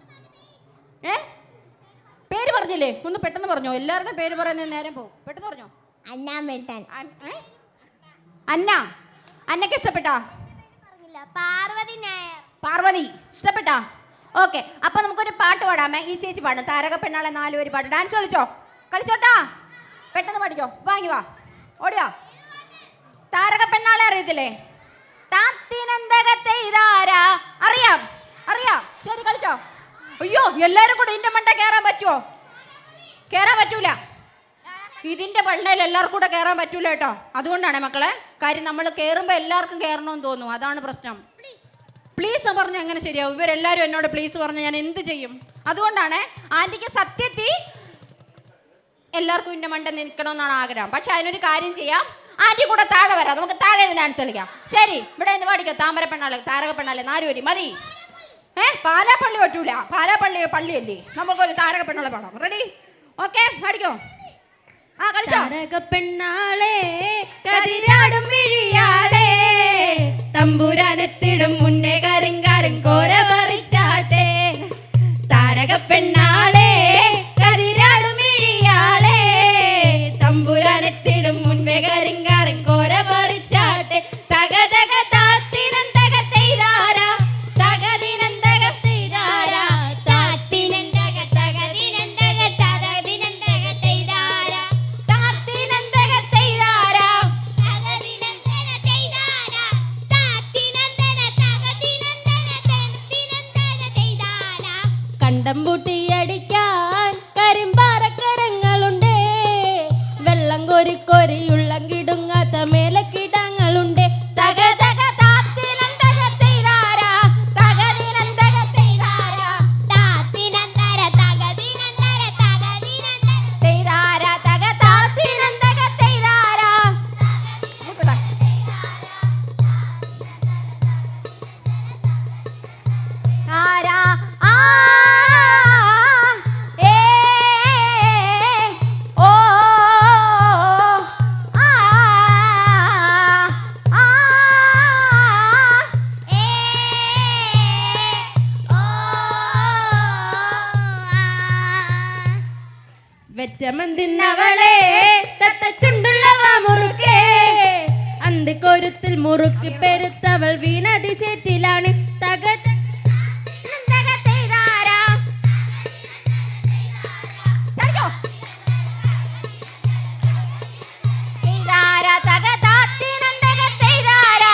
പേര് പറഞ്ഞില്ലേ? ഒന്ന് പെട്ടെന്ന് പറഞ്ഞോ. എല്ലാവരുടെ പേര് പറയുന്നത് നേരം പോകും. പെട്ടെന്ന് പറഞ്ഞോ. അന്നക്ക് ഇഷ്ടപ്പെട്ടാ? പാർവതി ഇഷ്ടപ്പെട്ടാ? ഓക്കെ. അപ്പൊ നമുക്കൊരു പാട്ട് പാടാമേ. ഈ ചേച്ചി പാടും, താരക പെണ്ണാളെ 4 പേര് പാടും. ഡാൻസ് കളിച്ചോട്ടാ? പെട്ടെന്ന് പാടിക്കോ. വാങ്ങി വാ, ഓടിവാ. താരക പെണ്ണാളെ അറിയത്തില്ലേ? അറിയാം. ശരി, കളിച്ചോ. അയ്യോ, എല്ലാരും കൂടെ ഇതിന്റെ മണ്ട കയറാൻ പറ്റുമോ? കയറാൻ പറ്റൂല. ഇതിന്റെ പള്ളയിൽ എല്ലാവർക്കും കൂടെ കയറാൻ പറ്റൂല കേട്ടോ. അതുകൊണ്ടാണ് മക്കളെ, കാര്യം നമ്മൾ കയറുമ്പോൾ എല്ലാവർക്കും കയറണമെന്ന് തോന്നും. അതാണ് പ്രശ്നം. പ്ലീസ് പറഞ്ഞാൽ എങ്ങനെ ശരിയാവും? ഇവരെല്ലാവരും എന്നോട് പ്ലീസ് പറഞ്ഞാൽ ഞാൻ എന്ത് ചെയ്യും? അതുകൊണ്ടാണ് ആന്റിക്ക് സത്യത്തിൽ എല്ലാവർക്കും ഇതിന്റെ മണ്ട നിൽക്കണമെന്നാണ് ആഗ്രഹം. പക്ഷെ അതിനൊരു കാര്യം ചെയ്യാം, ആന്റി കൂടെ താഴെ വരാം. നമുക്ക് താഴെ ഡാൻസ് കളിക്കാം. ശരി, ഇവിടെ നിന്ന് പാടിക്കോ. താമര പെണ്ണാളെ, താരക പെണ്ണാളെ 4 പേര് മതി. പാലാപ്പള്ളി പറ്റൂല, പാലാപ്പള്ളി പള്ളിയല്ലേ. നമുക്കൊരു താരക പെണ്ണാളെ പാടാം. റെഡി? ഓക്കെ പഠിക്കോ? ആ കളിച്ചോ. താരകപ്പെണ്ണാളെ കതിരാടും വിഴിയാളെ തമ്പുരാനെത്തിടും മുന്നേ കരിങ്കാരൻ കോര പറിച്ചാട്ടെ. താരകപ്പെണ്ണാളെ കതിരാടും വിഴിയാളെ തമ്പുരാനെത്തിടും മുന്നേ കരിങ്കാരൻ കോര പറിച്ചാട്ടെ. തക തക താത്തിനന്തക തെയ്താര തകതിനന്തക തെയ്താര താത്തിനന്തക തകതിനന്തക തകതിനന്തക തെയ്താര താത്തിനന്തക തെയ്താര തകതിനന്തക തെയ്താര താത്തിനന്തക തകതിനന്തക തകതിനന്തക തെയ്താര. കണ്ടം പൂട്ടിയടിക്കാൻ കരിമ്പാറക്കരങ്ങളുണ്ട്, വെള്ളം കോരി കോരിയുള്ളം കിടുങ്ങാത്ത മേലക്കിടങ്ങളുണ്ട്. തക തക താത്തിനന്തക തെയ്താര തകതിനന്തക തെയ്താര താത്തിനന്തര തകതിനന്തര തകതിനന്തര തെയ്താര തക താത്തിനന്തക തെയ്താര. ആരാ ആ ഏ ഓ ആ ആ ഏ ഓ വെറ്റമന്തിന്നവളെ തത്തച്ചുണ്ടുള്ളവ മുറുക്കേ അന്തിക്കൊരുത്തിൽ മുറുക്കി പെരുത്തവൾ വീണതി ചേറ്റിലാണ്. തക തക തെയ്താര തെയ്താര തക താത്തിനന്തക തെയ്താര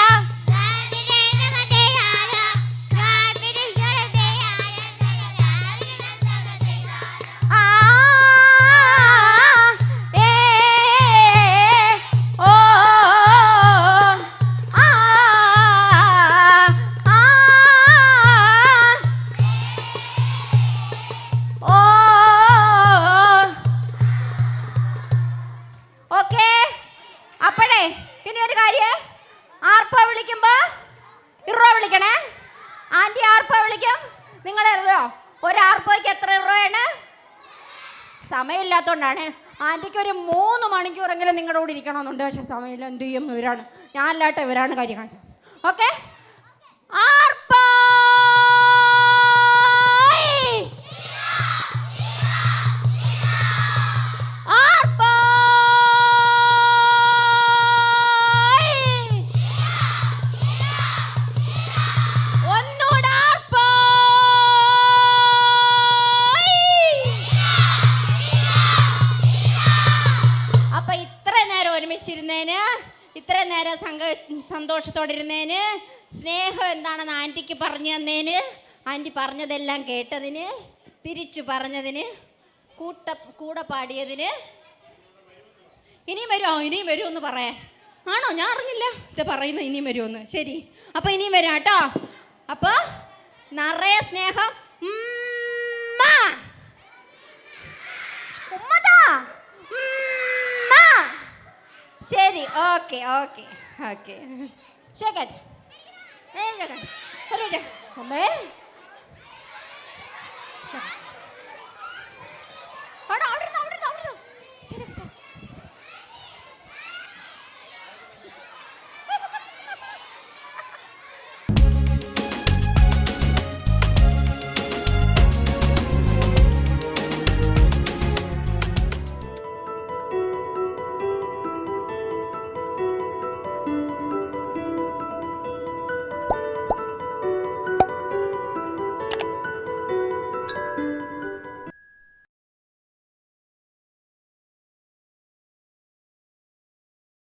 താത്തിനന്തക തെയ്താര താത്തിനന്തക തെയ്താര താത്തിനന്തക തെയ്താര. ആ ഏ ഓ ആ ആ ഓ ഓക്കേ. അപ്പോഴേ ഇനി ഒരു കാര്യം, ആർപ്പ വിളിക്കുമ്പോ ഇറോ വിളിക്കണേ. ആന്റി ആർപ്പ വിളിക്കും, നിങ്ങൾ അറിയോ ഒരു ആർപ്പയ്ക്ക് എത്ര ഇറോയാണ്? സമയമില്ലാത്തതുകൊണ്ടാണ്. ആന്റിക്ക് ഒരു 3 മണിക്കൂറെങ്കിലും നിങ്ങളുടെ കൂടെ ഇരിക്കണമെന്നുണ്ട്, പക്ഷെ സമയമില്ല. എന്ത് ചെയ്യും? ഇവരാണ്, ഞാനല്ലാട്ടെ ഇവരാണ് കാര്യം കാണിക്കുന്നത്. ഓക്കെ, ആർപ്പ ഇത്ര നേരം സന്തോഷത്തോടെ ഇരുന്നതിന്, സ്നേഹം എന്താണെന്ന് ആൻറ്റിക്ക് പറഞ്ഞു തന്നതിന്, ആൻറ്റി പറഞ്ഞതെല്ലാം കേട്ടതിന്, തിരിച്ചു പറഞ്ഞതിന്, കൂടെ പാടിയതിന്, ഇനിയും വരുമെന്ന് പറയാൻ. ആണോ? ഞാൻ അറിഞ്ഞില്ല ഇത് പറയുന്ന ഇനിയും വരുമെന്ന്. ശരി, അപ്പോൾ ഇനിയും വരാം കേട്ടോ. അപ്പോൾ നിറയെ സ്നേഹം. ഉമ്മതാ ശരി, ഓക്കെ ഓക്കെ ഓക്കെ. ശരി, അമ്മേ